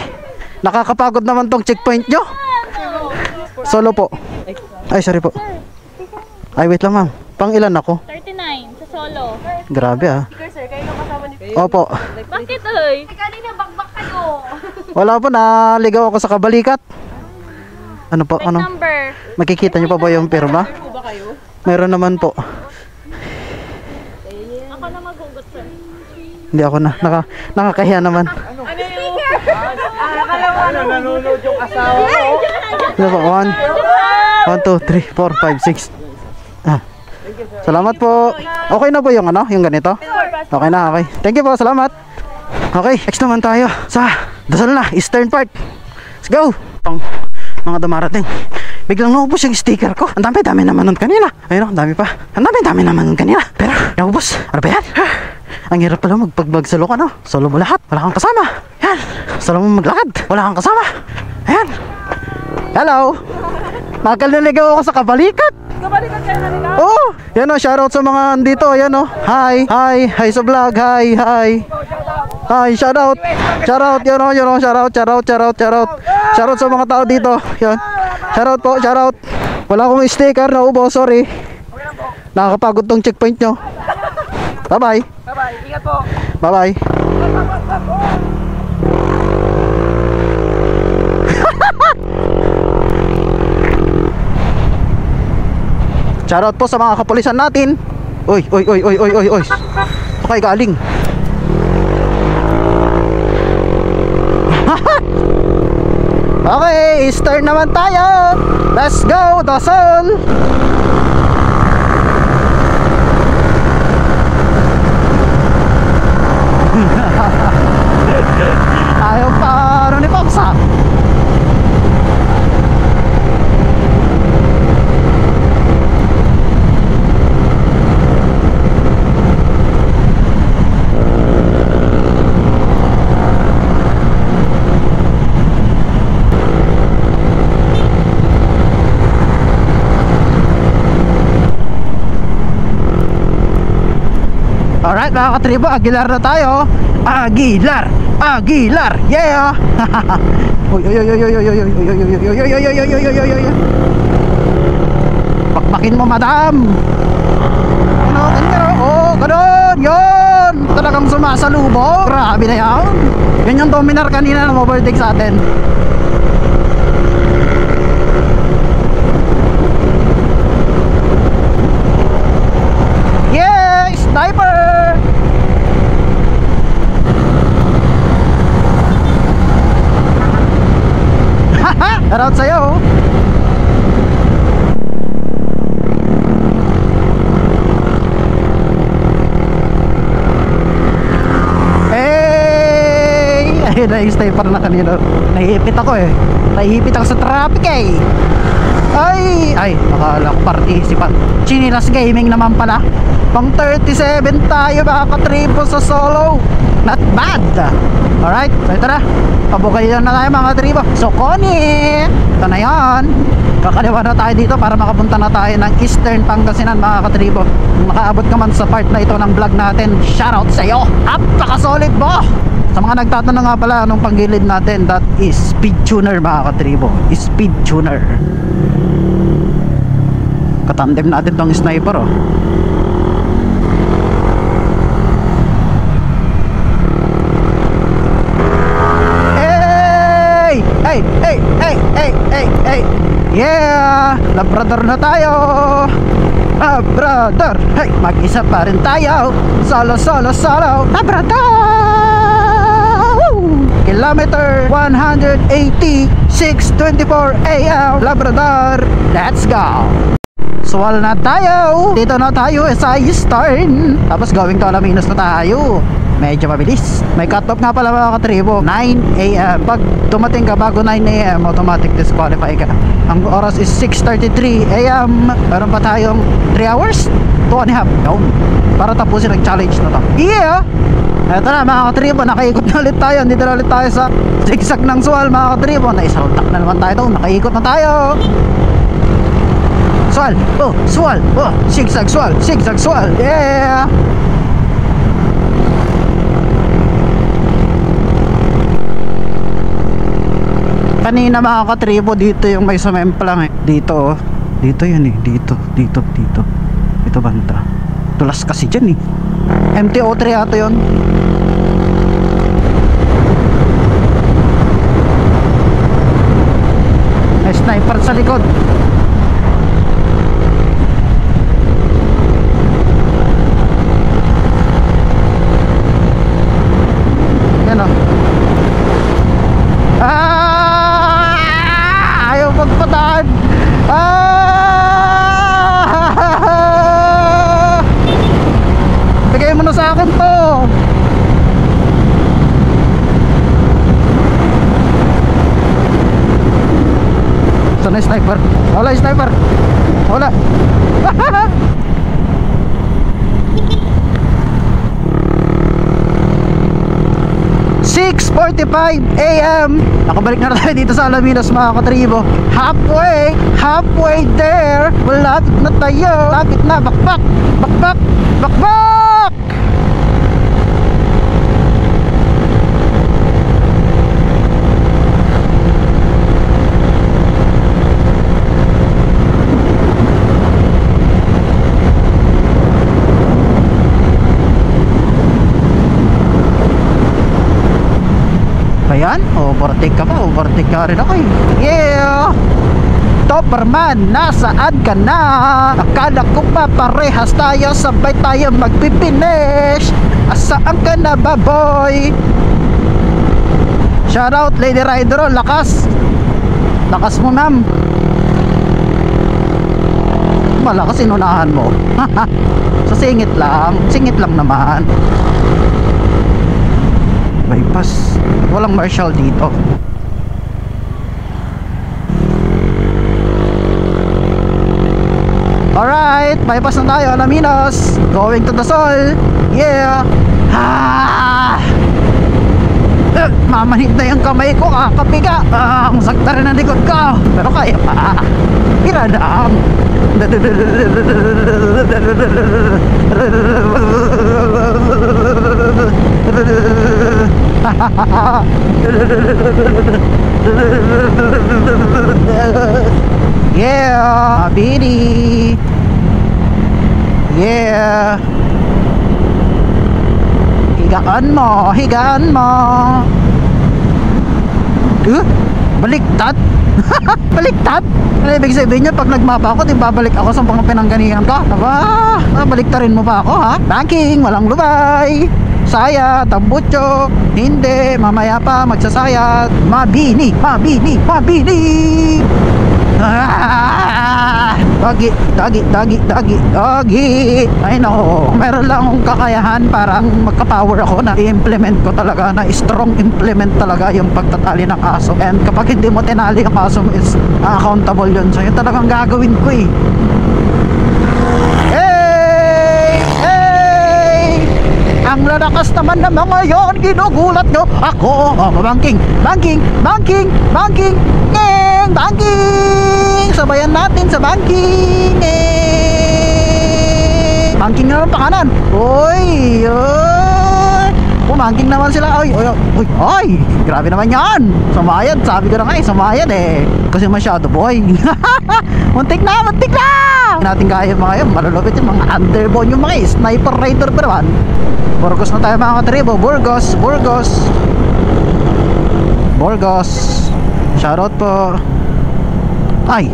Nakakapagod naman tong checkpoint nyo. Solo po. Ay, sorry po. Ay, wait lang ma'am. Pang ilan ako? 39 sa solo. Grabe ah. Sir, kayo na kasama ni Opo. Bakit oy? Kanina bagbak kayo. Wala po, naligaw ako sa Kabalikat. Ano po? Plate Ano? number. Makikita niyo pa ba yung pirma? Meron naman po. Ako na maghugot, sir. Hindi ako na. Nakakahiya naman. Nanonood yung asawa mo. Ano po? 1, 2, 3, 4, 5, 6. Ah. Salamat po. Okay na po yung ano? Yung ganito? Okay na, okay. Thank you po, salamat. Okay, next naman tayo sa dasal na, eastern part. Let's go! Pang mga dumarating. Biglang naubos yung sticker ko. Ang dami naman nun kanina. Ayun, ang dami pa. Ang dami naman nun kanina. Pero, naubos. Ano ba yan? Ang hirap pala magpagsalo ka, no? Solo mo lahat. Wala kang kasama. Yan. Solo mo maglakad. Wala kang kasama. Ayan. Hello. Nakaliligaw ako sa kabalikat. Kabalikan kayo na nila. Oh, yan o, shoutout sa mga andito, yan o. Hi sa vlog, hi. Hi, shoutout, yan o, shoutout. Shoutout sa mga tao dito, yan. Shoutout po, shoutout. Wala akong sticker, naubo, sorry. Nakakapagod tong checkpoint nyo. Bye-bye. Bye-bye. Ingat po. Bye-bye. Shoutout po sa mga kapulisan natin. Oy. Okay, galing. Okay, start naman tayo. Let's go, Dasol. Ayaw pa ano ni Popsa. Alright mga katribo, Aguilar na tayo. Aguilar, yeah. Pakpakin mo madam. Ganun, yun. Talagang sumasalubong. Grabe na yan. Yan yung dominar kanina na overtake sa atin. Yeah, sniper. Shoutout sa'yo. Hey! Ayun na yung sniper na kanina. Nahihipit ako eh. Nahihipit ako sa traffic eh. Ay, nakala ko participant. Chinilas Gaming naman pala. Pang 37 tayo mga katribo sa solo. Not bad. Alright, so ito na. Pabukay na tayo mga katribo. So Connie, ito na yan. Kakaliwa na tayo dito para makapunta na tayo ng Eastern Pangasinan mga katribo. Kung nakaabot ka man sa part na ito ng vlog natin, shoutout sa iyo. Apaka-solid mo. Sa mga nagtatanong nga pala anong panggilid natin, that is speed tuner mga katribo. Speed tuner. Katandem natin tong sniper oh. Hey. Yeah, Labrador na tayo. Labrador. Hey, mag-isa pa rin tayo. Solo. Labrador. Woo! Kilometer 180, 6:24 AM. Labrador. Let's go. Suwal na tayo. Dito na tayo sa Eastern. Tapos going to Alaminos na tayo. Medyo mabilis. May cut-off nga pala mga katribo, 9 AM. Pag dumating ka bago 9 AM, automatic disqualify ka. Ang oras is 6:33 AM. Meron pa tayong 3 hours, 2.5 yun, para tapusin ang challenge na to. Yeah! Eto na mga katribo, nakaikot na ulit tayo. Dito na ulit tayo sa zigzag ng Sual mga katribo. Naisaltak na naman tayo to. Nakaikot na tayo. Sual, zigzag Sual, yeah! Kanina mga katribo, dito yung may sumemplang eh. Dito yun eh. Dito banda. Tulas kasi dyan eh. MTO3 ato yun. May sniper sa sa likod. Yan o. Ayaw magpataan. Bigay mo na sa akin to. Sana sniper. Wala sniper. Wala. 6:45 AM. Nakabalik na tayo dito sa Alaminos mga katribo. Halfway there. Malapit na tayo. Lapit na, bakbak. Bakbak. Bakbak. Ayan, overtake ka pa, overtake ka rin ako eh. Yeah! Topperman, nasaan ka na? Akala ko pa parehas tayo, sabay tayo magpipinish. Asaan ka na ba boy? Shoutout Lady Rider, lakas. Lakas mo ma'am. Malakas inunahan mo. Sa singit lang naman. Bypass. Walang marshal dito. Alright, bypass na tayo, Alaminos. Going to the Sol. Yeah. Mamanhid na yung kamay ko, kakapiga. Ang sakta rin ang likod ko. Pero kaya pa. Iradang. Yeah, Mabini. Yeah. Higaan mo. Baliktad. Baliktad. Ano ibig sabihin niya, pag nagmapa ako, di babalik ako sa mga pinangganihan ko? Aba, baliktarin mo pa ako ha? Banking, walang lubay. Sayat, tambutso. Hindi, mamaya pa magsasayat. Mabini. Dagi. Ay no, meron lang akong kakayahan, parang magka-power ako na i-implement ko talaga, na strong implement talaga yung pagtatali ng aso. And kapag hindi mo tinali ang aso, is accountable yun. So yun talagang gagawin ko eh. Ang lalakas naman ng mga yon, ginugulat nyo ako. Banking. Sabayan natin sa banking. Banking naman pa kanan. Oy. Banking naman sila. Oy. Grabe naman yan. Sumayad. Sabi ko na nga sumayad eh. Kasi masyado boy. Muntik na. Natin kaya yung mga yun. Malulupit yung mga underbone, yung mga sniper rider pa naman. Burgos na tayo mga katribo. Burgos. Shoutout po. Ay.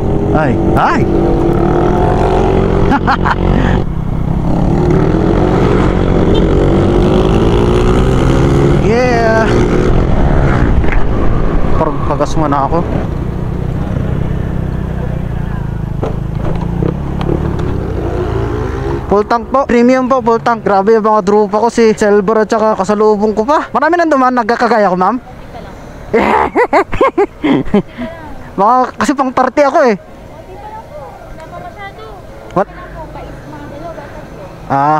Yeah. Parang pagas mo na ako. Full tank po, premium po, full tank. Grabe yung mga drupa ko, si Silver at saka kasalubong ko pa. Marami nang dumaan, nagkakagaya ko ma'am. Baka kasi pang 30 ako eh. What?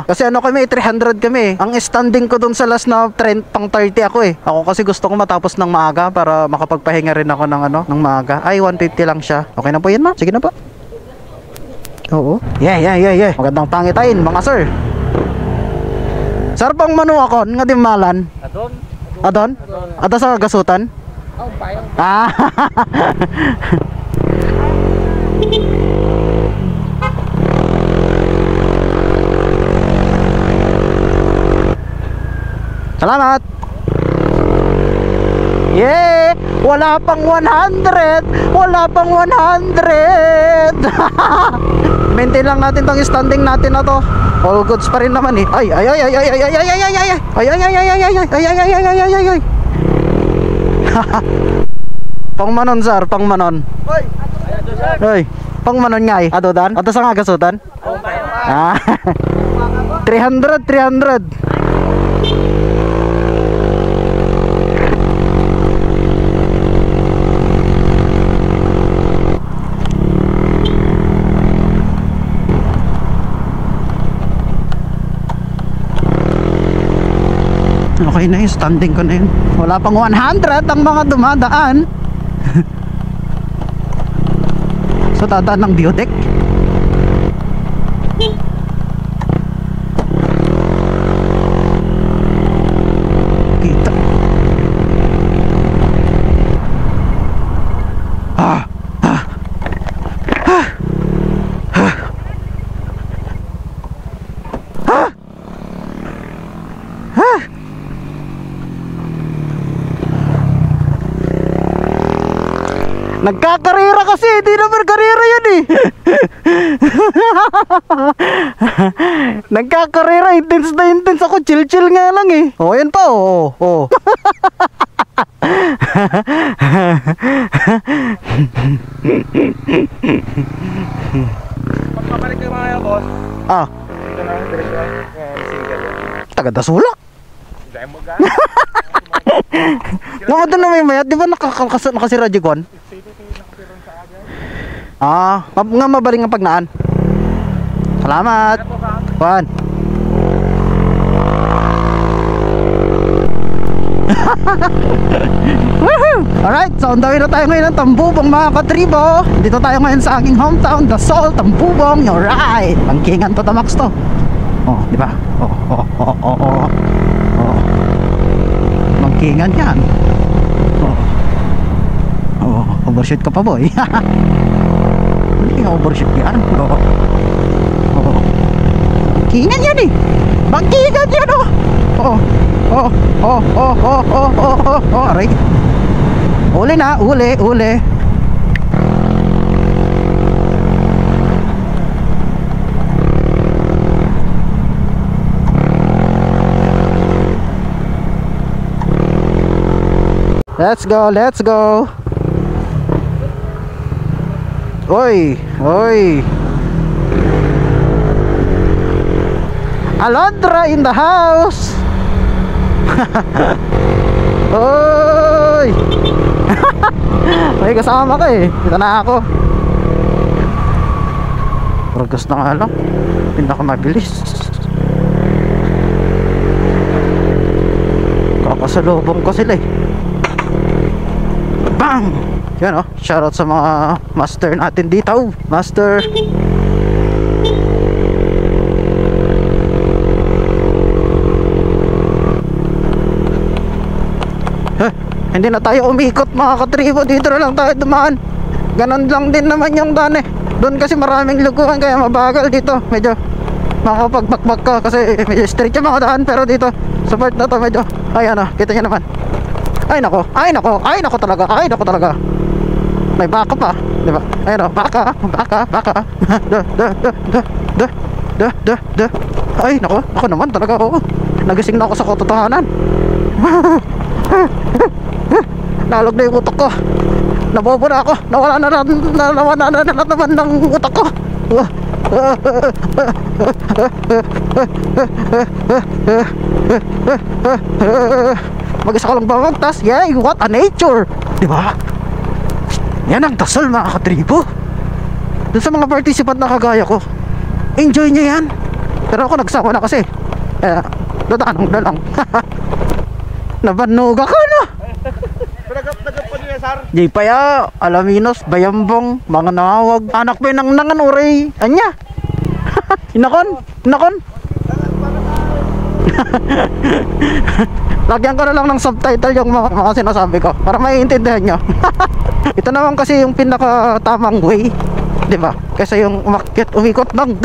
Kasi ano kami, 300 kami. Ang standing ko dun sa last na trend, pang 30 ako eh. Ako kasi gusto ko matapos ng maaga para makapagpahinga rin ako ng maaga. Ay, 150 lang siya. Okay na po yan ma'am, sige na po. Oo. Yeah. Magandang pangitain, mga sir. Sir, pang manuakon, nga dimalan. Adon? Ada sa gasutan? Salamat. Yeah! Wala pang 100! Wala pang 100! Maintain lang natin tong standing natin na to. All goods pa rin naman eh. Ay ay ay ay ay ay ay ay ay ay ay ay ay ay ay ay ay ay ay ay. Pangmanon sir, pangmanon. Hoy, pangmanon nga eh. Ato dan? Ato sa nga gasutan? Ah. 300, 300. Okay na yun, standing ko na yun. Wala pang 100 ang mga dumadaan. So dadaan ng biodeck. Kita. Ah, ah, ah, ah, ah, ah. Nagkakarera kasi, di naman karera yan eh. Nagkakarera, intense na intense ako, chill nga lang eh. Oh, yan pa, oh, oh. Pagpapalik kayo mga boss. Ah, Ito na, direksyon. Single. taga-Dasulak. Dahil mo ga. Mga doon na may mayat, di ba nakasira Jikon? Ah, nga mabaling ang pagnaan. Salamat. Juan. Alright, so on the way na tayo ngayon ng Tambubong mga katribo. Dito tayo ngayon sa aking hometown, Dasol, Tambubong. Alright, pangkingan to tamax to. Oh, di ba? Oh. Pangkingan yan. Oh, overshoot ka pa boy. Hindi ka overshoot yan. Oh. Pangkingan yan eh. Pangkingan yan oh. Oh, aray. Uli na, uli. Let's go. Oy. Alondra in the house. Oy. May kasama ka eh. Dito na ako. Ragas na nga lang. Pinakamabilis. Kakasalubong ko sila eh. Bang! Yan oh, shoutout sa mga master natin dito. Master. Hindi na tayo umikot mga katribo. Dito na lang tayo dumaan. Ganon lang din naman yung daan eh. Doon kasi maraming luguan kaya mabagal dito. Medyo makapagbakbak ka kasi medyo straight yung mga daan. Pero dito sa part na to medyo, ay ano, kita nyo naman. Ay nako talaga. May baka pa, di ba? Ayun o, baka. Ay nako, ako naman talaga, oo. Nagising na ako sa katotohanan. Nalog na yung utak ko. Nabobo na ako. Nawala na naman ng utak ko. Mag-isa ko lang bamagtas. Yay, what a nature. Diba? Yan ang Dasol mga katribo. Dun sa mga participant na kagaya ko, enjoy nyo yan. Pero ako nagsawa na kasi. Dadaan na lang. Nabanog ako no. Di pa ya, Alaminos, Bayambong, mga nawag. Anak pa ng nangan uray. Anya? Inakon. Lagyan ko na lang ng subtitle yung mga sinasabi ko para maiintindihan nyo. Ito naman kasi yung pinaka-tamang way, di ba? Kaysa yung umakyat, umikot ng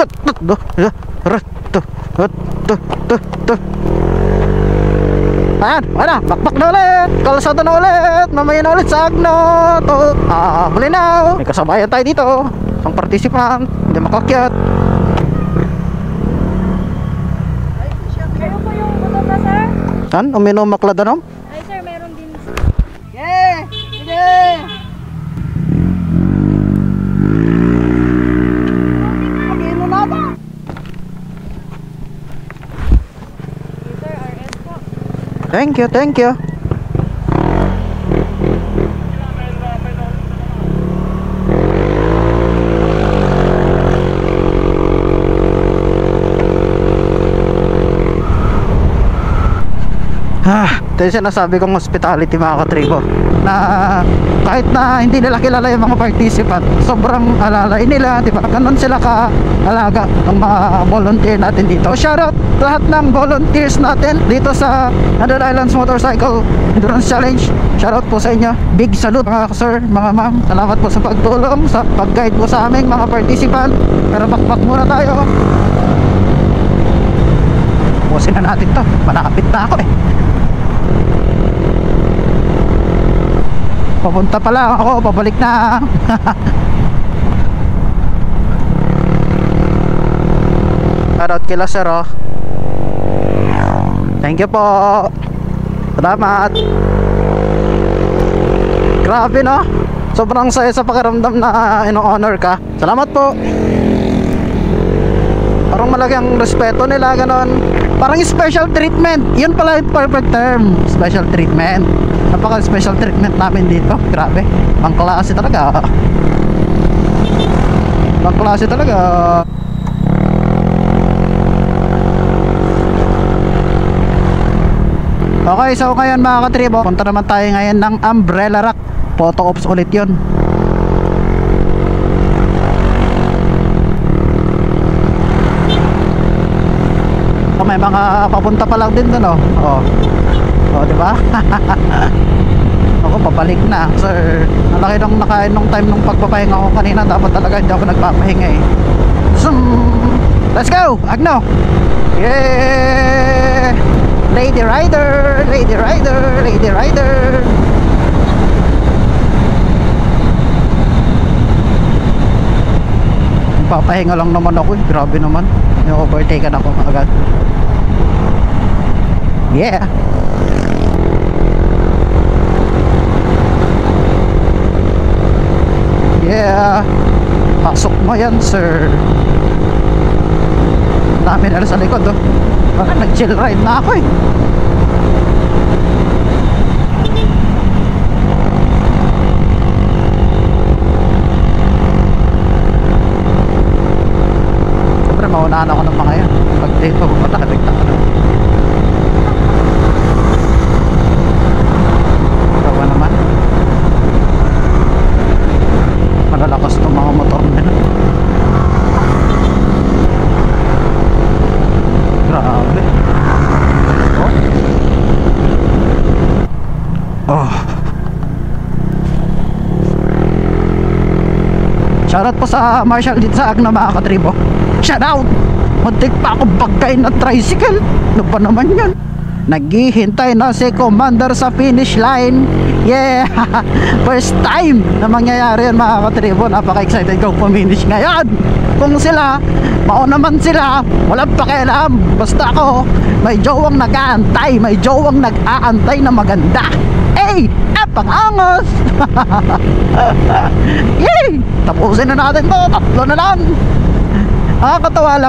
Ayan, wala, bakbak na ulit. Kalsada na ulit. Mamaya na ulit sa Agno. Bulinaw. May kasabayan tayo dito. Isang participant, hindi makakyat. Kayo po yung motor na, sir? Saan? Uminom makladanom? Ay, sir, meron din. Sir, RS po. Thank you, thank you. Ito yung sinasabi kong hospitality mga katribo, na kahit na hindi nila kilala yung mga participant, sobrang alalay nila, diba? Ganun sila ka-alaga ng mga volunteer natin dito. Shoutout lahat ng volunteers natin dito sa Andal Islands Motorcycle Endurance Challenge. Shoutout po sa inyo. Big salute mga sir, mga ma'am. Salamat po sa pagtulong, sa pag-guide po sa aming mga participant. Pero bakbak muna tayo. Pusin na natin to. Malapit na ako eh. Papunta pa lang ako, pabalik na. Shoutout kila sir oh. Thank you po. Salamat. Grabe no. Sobrang saya sa pakiramdam na ino-honor ka. Salamat po. Parang malaking respeto nila, ganon. Parang special treatment. Yun pala yung perfect term. Special treatment. Napaka special treatment namin dito. Grabe. Ang klase talaga. Ang klase talaga. Okay, so ngayon mga katribo, punta naman tayo ngayon ng Umbrella Rock. Photo ops ulit yun. May mga papunta pa lang din doon oh. Oh, di ba? Ako pabalik na, sir. Ang laki nung nakain nung time nung pagpapahinga ko kanina, dapat talaga hindi ako nagpapahinga eh. Let's go, Agno. Yeah! Lady Rider, Lady Rider, Lady Rider. Papahinga lang naman ako, grabe naman. Overtaken ako agad. Yeah. Yeah. Pasok mo yan, sir. Dami na sa likod, oh. Baka nag-chill ride na ako, eh. Siyempre, maunahan ako ng mga yan. Pag dito, nakatagta ka na. Gawa naman. Malalakas itong mga motor nila. Grabe. Oh. Shoutout po sa Marshall dito sa Agno mga katribo. Shoutout! Muntik pa ako bagay na tricycle. Ano ba naman yun? Naghihintay na si Commander sa finish line. Yeah! First time na mangyayari yan mga katribo. Napaka-excited ko puminish ngayon. Kung sila, mauna man sila, walang pakialam. Basta ako, may jowang nag-aantay. May jowang nag-aantay na maganda. Hey! Pang-angos! Yay! Tapusin na natin to. 3 na lang. Nakakatawa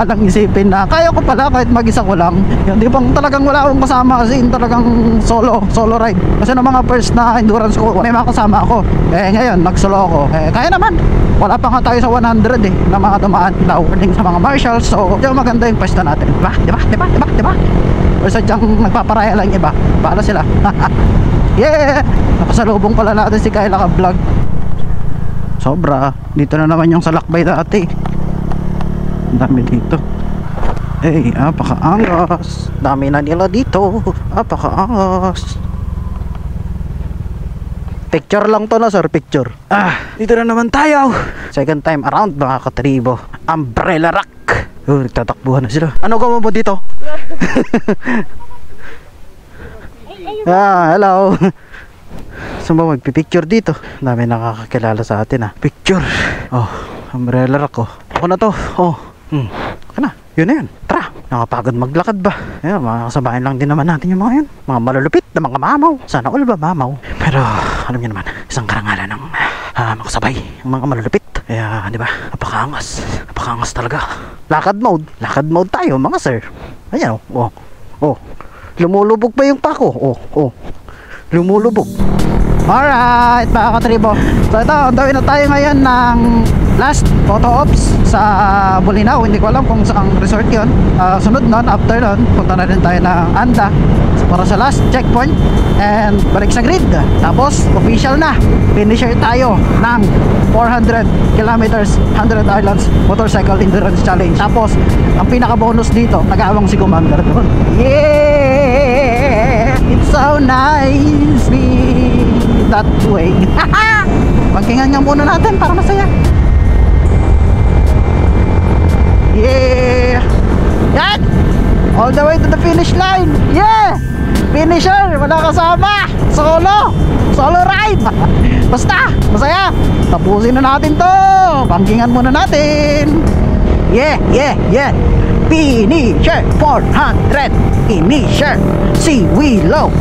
lang isipin na kaya ko pala kahit mag-isa ko lang. Yung di bang talagang wala akong kasama, kasi talagang solo ride. Kasi ng mga first na endurance ko, may mga kasama ako. Eh ngayon, nag-solo ako. Eh kaya naman. Wala pa nga tayo sa 100 na mga dumaan na warning sa mga marshals. So, yung maganda yung pwesto natin. Diba? O sadyang nagpaparaya lang iba. Bahala sila. Yeah! Nakasalubong pala natin si Kayla ka vlog. Sobra. Dito na naman yung salakbay dati. Ang dami dito. Hey, apaka-angas. Dami na nila dito. Apaka-angas. Picture lang to na sir, picture. Dito na naman tayo. Second time around mga katribo. Umbrella Rock. Nagtatakbuhan na sila. Ano gawin mo dito? Hello. Saan ba magpipicture dito? Dami nakakakilala sa atin Picture. Oh, umbrella rack ko. Ako na to. Oh. Ako na. Yun na yun. Tara. Nakapagod maglakad ba? Ayan, mga kasabayan lang din naman natin yung mga yun. Mga malulupit na mga mamaw. Sana all ba mamaw? Pero, alam niyo naman, isang karangalan ng makasabay. Ang mga malulupit. Kaya, di ba? Napakaangas. Napakaangas talaga. Lakad mode. Lakad mode tayo, mga sir. Ayan, oh. Oh. Lumulubog pa yung pako. Oh. Lumulubog. Alright, mga katribo. So ito, gawin na tayo ngayon ng last photo ops sa Bolinao. Hindi ko alam kung saang resort yun. Sunod nun, after nun, punta na rin tayo ng Anda para sa last checkpoint and balik sa grid. Tapos, official na. Finisher tayo ng 400 kilometers, 100 islands motorcycle endurance challenge. Tapos, ang pinaka bonus dito, nag-aawang si Commander doon. Yeah! It's so nice being that way. Pagkingan nga muna natin para masaya. Yeah! Yan! All the way to the finish line. Yeah! Finisher, wala kasama. Solo ride. Basta, masaya. Tapusin na natin to. Pangkingan muna natin. Yeah. Finisher 400. Finisher si Willow.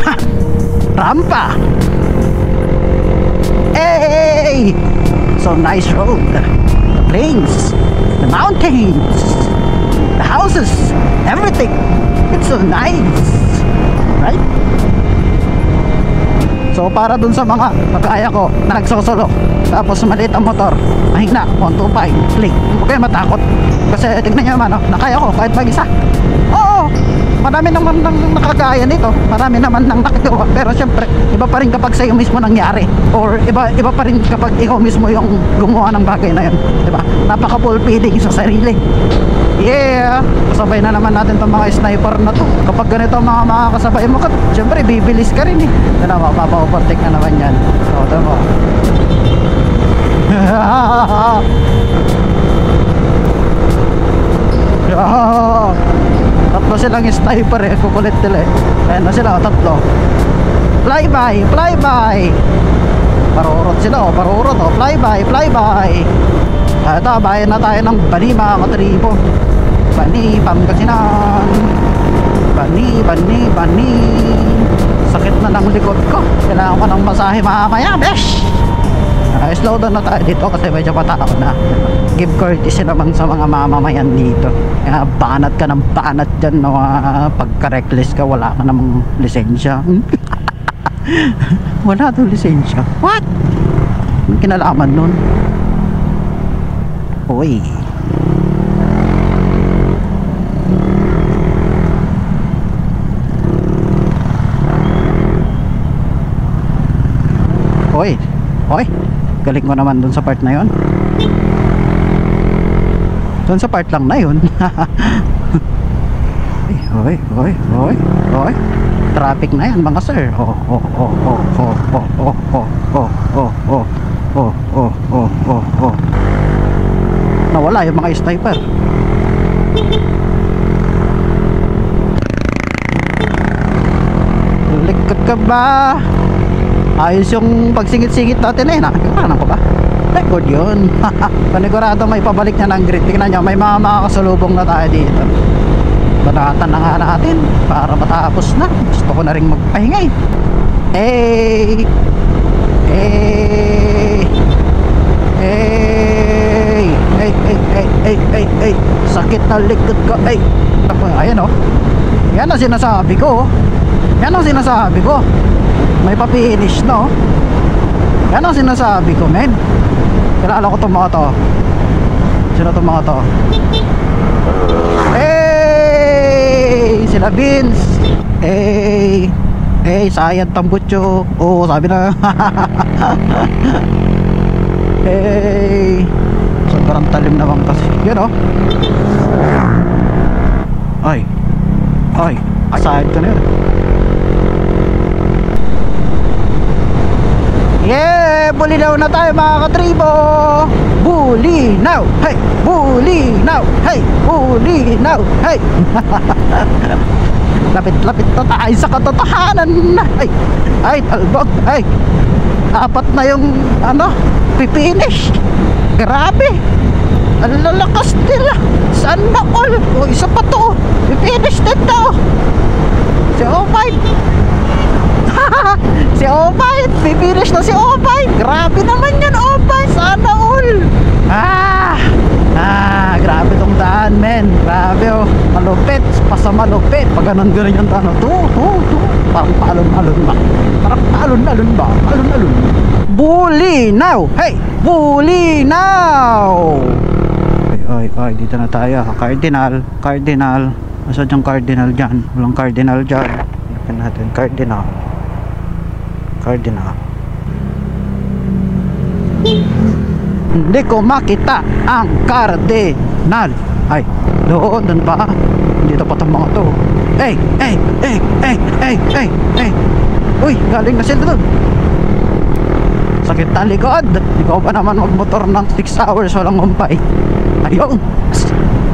Ha! Rampa. Hey! So nice road. The plains, the mountains, the houses, everything. It's so nice, right? So para dun sa mga kagaya ko na nagsosolo tapos maliit ang motor, mahina, 125, click. Huwag kayo matakot kasi tignan nyo naman, nakaya ko kahit mag-isa. Oo, marami naman nang nakagaya nito, marami naman nang nakagawa, pero syempre iba pa rin kapag sa'yo mismo nangyari, or iba pa rin kapag ikaw mismo yung gumawa ng bagay na yun, diba? Napaka fulfilling sa sarili. Yeah, kasabay na naman natin itong mga sniper na to. Kapag ganito mga kasabay mo, syempre bibilis ka rin ito na, mapapa-overtake na naman yan. So, ito mo. Tatlo silang sniper kukulit nila Ayan na sila, tatlo. Flyby. Parurot sila, parurot, flyby. Ito, bayan na tayo ng Bani, mga katribo. Bani, Pangasinan. Bani. Sakit na ng likod ko. Kailangan ko ng masahe mamaya, besh. Slow down na tayo dito kasi medyo patao na. Give courtesy naman sa mga mamamayan dito. Kaya banat ka ng banat dyan, no? Pagka-reckless ka, wala ka namang lisensya. Wala daw lisensya. What? Anong kinalaman nun? Uy. Oy. Galing ko naman dun sa part na yon. Dun sa part lang na yun. Oy. Traffic na yan, mga sir. Nawala yung mga sniper. Likod ka ba? Ayos yung pagsingit-singit natin nakakakanan ko ba? Record yun. Panigurado may pabalik niya ng grid. Tingnan nyo, may mga makakasalubong na tayo dito. Banatan na nga natin para matapos na. Gusto ko na rin magpahinga. Hey! Sakit na likod ko. Ayan o. Yan ang sinasabi ko. May pa-finish no. Yan ang sinasabi ko, men. Kilala ko itong mga to. Sino itong mga to? Hey! Sila Vince. Hey! Sayad tambutso. Oo, sabi na. Hey! Sobrang talim naman kasi. Yan o. Ay. Sayad ko na yun. Yeah, Bulinaw na tayo, mga katribo. Bulinaw, hey. Lapit na tayo sa katotohanan. Ay, talbog. Ay, apat na yung pipinish. Grabe. Ang lalakas nila. Sana all. O, isa pa to. Pipinish din to. Si Opite. Si Opite. Pipinish na si Opite. Grabe naman yan, Opite. Sana all. Grabe tong daan, men. Grabe, oh. Malupit. Pasa malupit. Pag ganon-ganon yung daan. Parang paalon-alon ba? Parang paalon-alon ba? Alon-alon. Bulinaw. Hey! Bulinaw! Ay, dito na tayo. Cardinal. Asa yung cardinal dyan? Walang cardinal dyan. Ipin natin. Cardinal. Hindi ko makita ang cardinal. Ay, doon ba? Dito pa itong mga to. Hey! Uy, galing na sila doon. Sakit na likod. Ikaw pa naman magmotor ng 6 hours walang umpay. Ayun,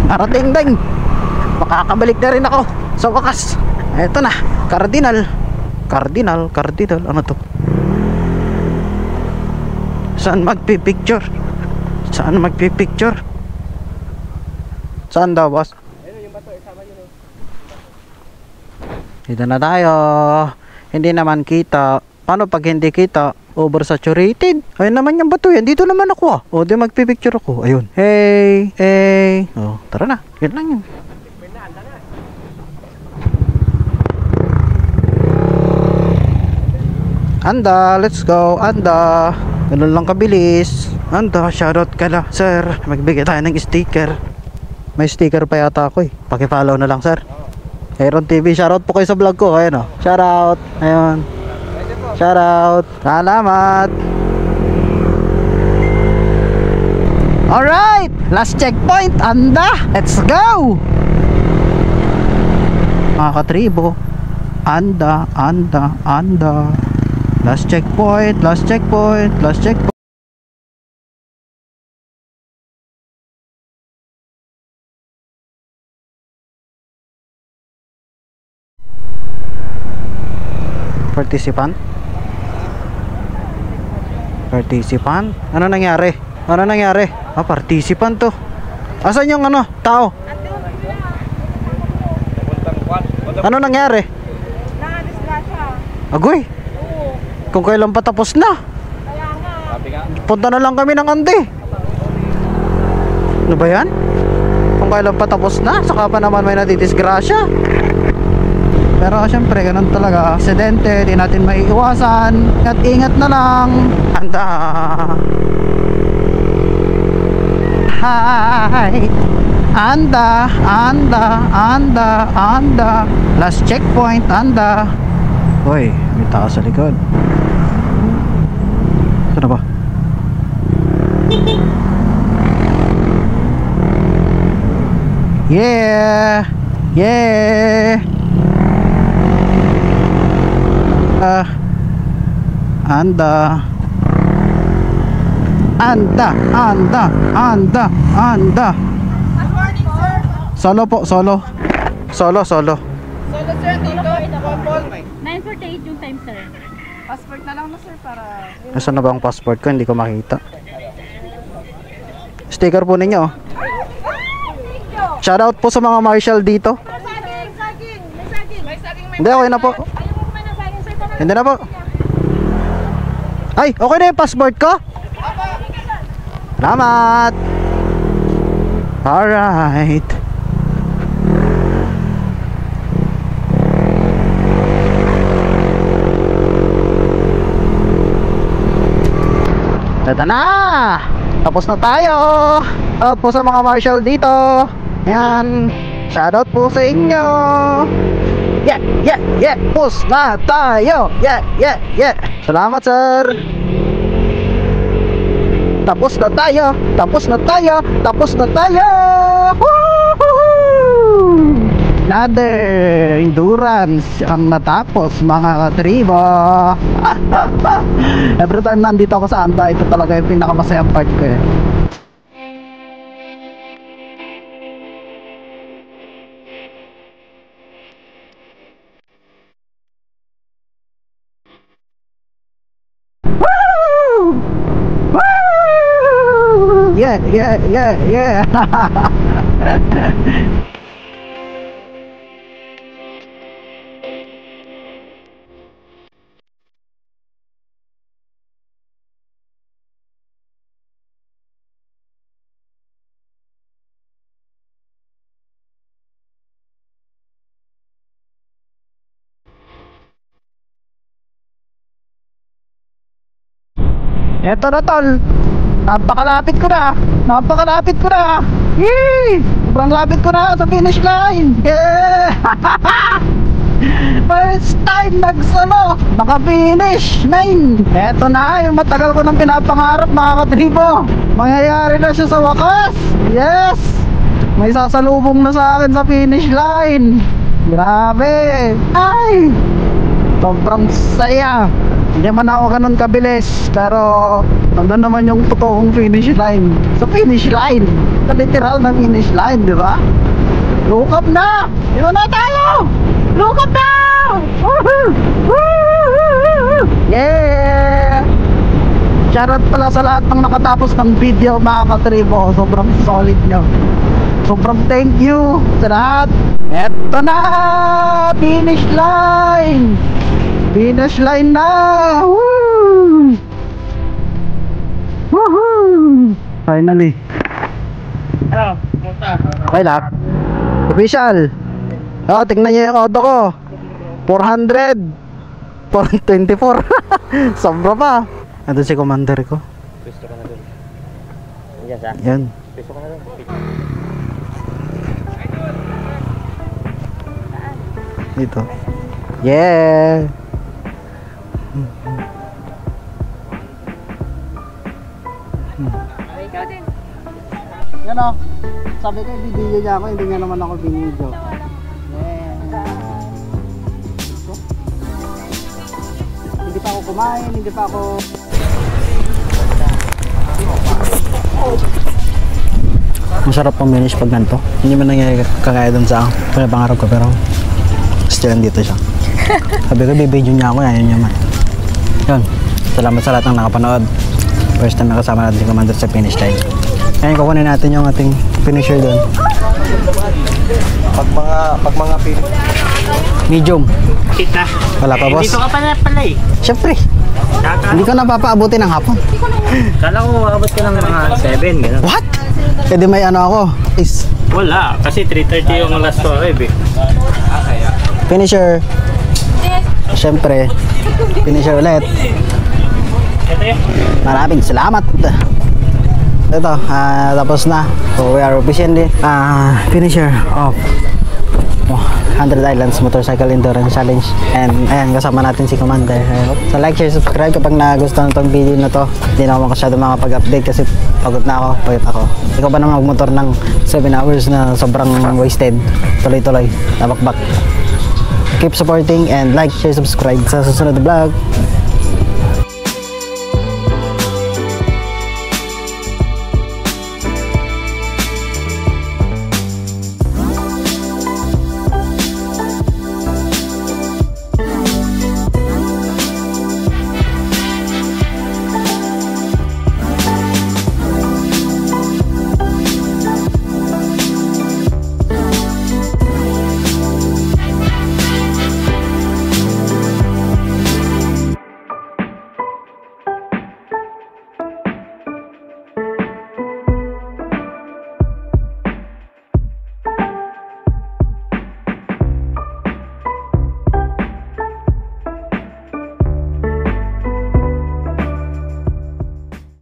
narating din. Makakabalik na rin ako sa wakas. Eto na, Cardinal. Ano to? Saan magpipicture? Saan daw, boss? Dito na tayo. Hindi naman kita. Paano pag hindi kita? Oversaturated. Ayun naman yung bato yan. Dito naman ako ah. O, di magpipicture ako. Ayun. Hey. O, tara na. Yan lang yun. Anda, let's go. Anda. Ganun lang kabilis. Anda, shoutout ka na, sir. Magbigay tayo ng sticker. May sticker pa yata ako eh. Paki-follow na lang, sir. Aaron TV, shoutout po kayo sa vlog ko. Ayun o. Shoutout. Ayun. Shoutout. Salamat. Alright. Last checkpoint. Anda. Let's go. Mga katribo. Anda. Last checkpoint. Participant? Ano nangyari? Participant to. Asan yung tao? Ano nangyari? Agoy. Kung kailan pa tapos na. Punta na lang kami ng Ande. Ano ba yan? Kung kailan pa tapos na, saka pa naman may nadidisgrasya. Pero syempre ganun talaga, aksidente, di natin maiiwasan. Ingat na lang. Anda. Hi. Anda. Last checkpoint, Anda. Hoy, may tao sa likod. Ito na ba? Yeah. Anda. Solo po, solo. 9:48 yung time, sir. Passport na lang na sir para... Nasaan na ba ang passport ko? Hindi ko makita. Sticker po ninyo. Shoutout po sa mga marshal dito. Saging. Hindi, okay na po. Ayaw mo kumain ng saging sir. Hindi na po. Ay, okay na yung passport ko? Salamat. Alright. Ito na. Tapos na tayo. Shoutout po sa mga marshal dito. Ayan. Shoutout po sa inyo. Yeah. Tapos na tayo. Yeah. Salamat, sir. Tapos na tayo. Woohoo! Another endurance ang natapos, mga katribo. Every time nandito ako sa Anda, ito talaga yung pinakamasayang part ko eh. Yeah. Eto na tol. Napakalapit ko na. Yee! Sobrang lapit ko na sa finish line. Yeah! First time naka-finish, man. Eto na, yung matagal ko nang pinapangarap, mga katribo. Mangyayari na siya sa wakas. Yes! May sasalubong na sa akin sa finish line. Grabe. Ay! Sobrang saya. Hindi man ako ganun kabilis, pero nandun naman yung totoong finish line. Sa finish line, sa literal na finish line, di ba? Look up na! Dito na tayo! Look up na! Yeah! Shoutout pala sa lahat ng nakatapos ng video, mga katribo. Sobrang solid nyo. Sobrang thank you sa lahat. Eto na! Finish line! Finish line na! Woo! Woohoo! Finally. Ano? Kumusta? Okay lang. Official. Oh, tingnan niyo yung auto ko. 400. 424. Sobra pa. Andun si commander ko. Pwesto ka na doon. Yan siya. Yan. Pwesto ka na doon. Dito. Yeah. Ikaw din. Yan o. Sabi ko, i-video niya ako. Hindi niya naman ako binidyo. Yeah. Hindi pa ako kumain. Hindi pa ako... Masarap pang-finish pag ganito. Hindi man nangyayari kagaya dun sa pangarap ko. Pero still dito siya. Sabi ko, i-video niya ako. Yan yun naman. Yun. Salamat sa lahat ng nakapanood. First time nakasama natin si Commander sa finish line. Ngayon kukunin natin yung ating finisher doon. Pag mga medium. Kita. Wala pa, boss. Dito ka pala eh. Siyempre. Hindi ko napapaabuti ng hapon. Kala ko abot ka ng mga 7, gano'n. What? Pwede may ano ako. Is Wala, kasi 3:30 yung last ko eh. finisher. Siyempre. Finisher ulit. Ito yun. Maraming salamat. Ito, tapos na. So we are officially finisher of 100 Islands Motorcycle Endurance Challenge. And ayan, kasama natin si Commander. So like, share, subscribe kapag nagustuhan itong video na to. Hindi na ako masyado makapag-update kasi pagod na ako, pagod ako. Ikaw ba na magmotor ng 7 hours na sobrang wasted? Tuloy-tuloy, tabak-bak. Keep supporting and like, share, subscribe sa susunod na vlog.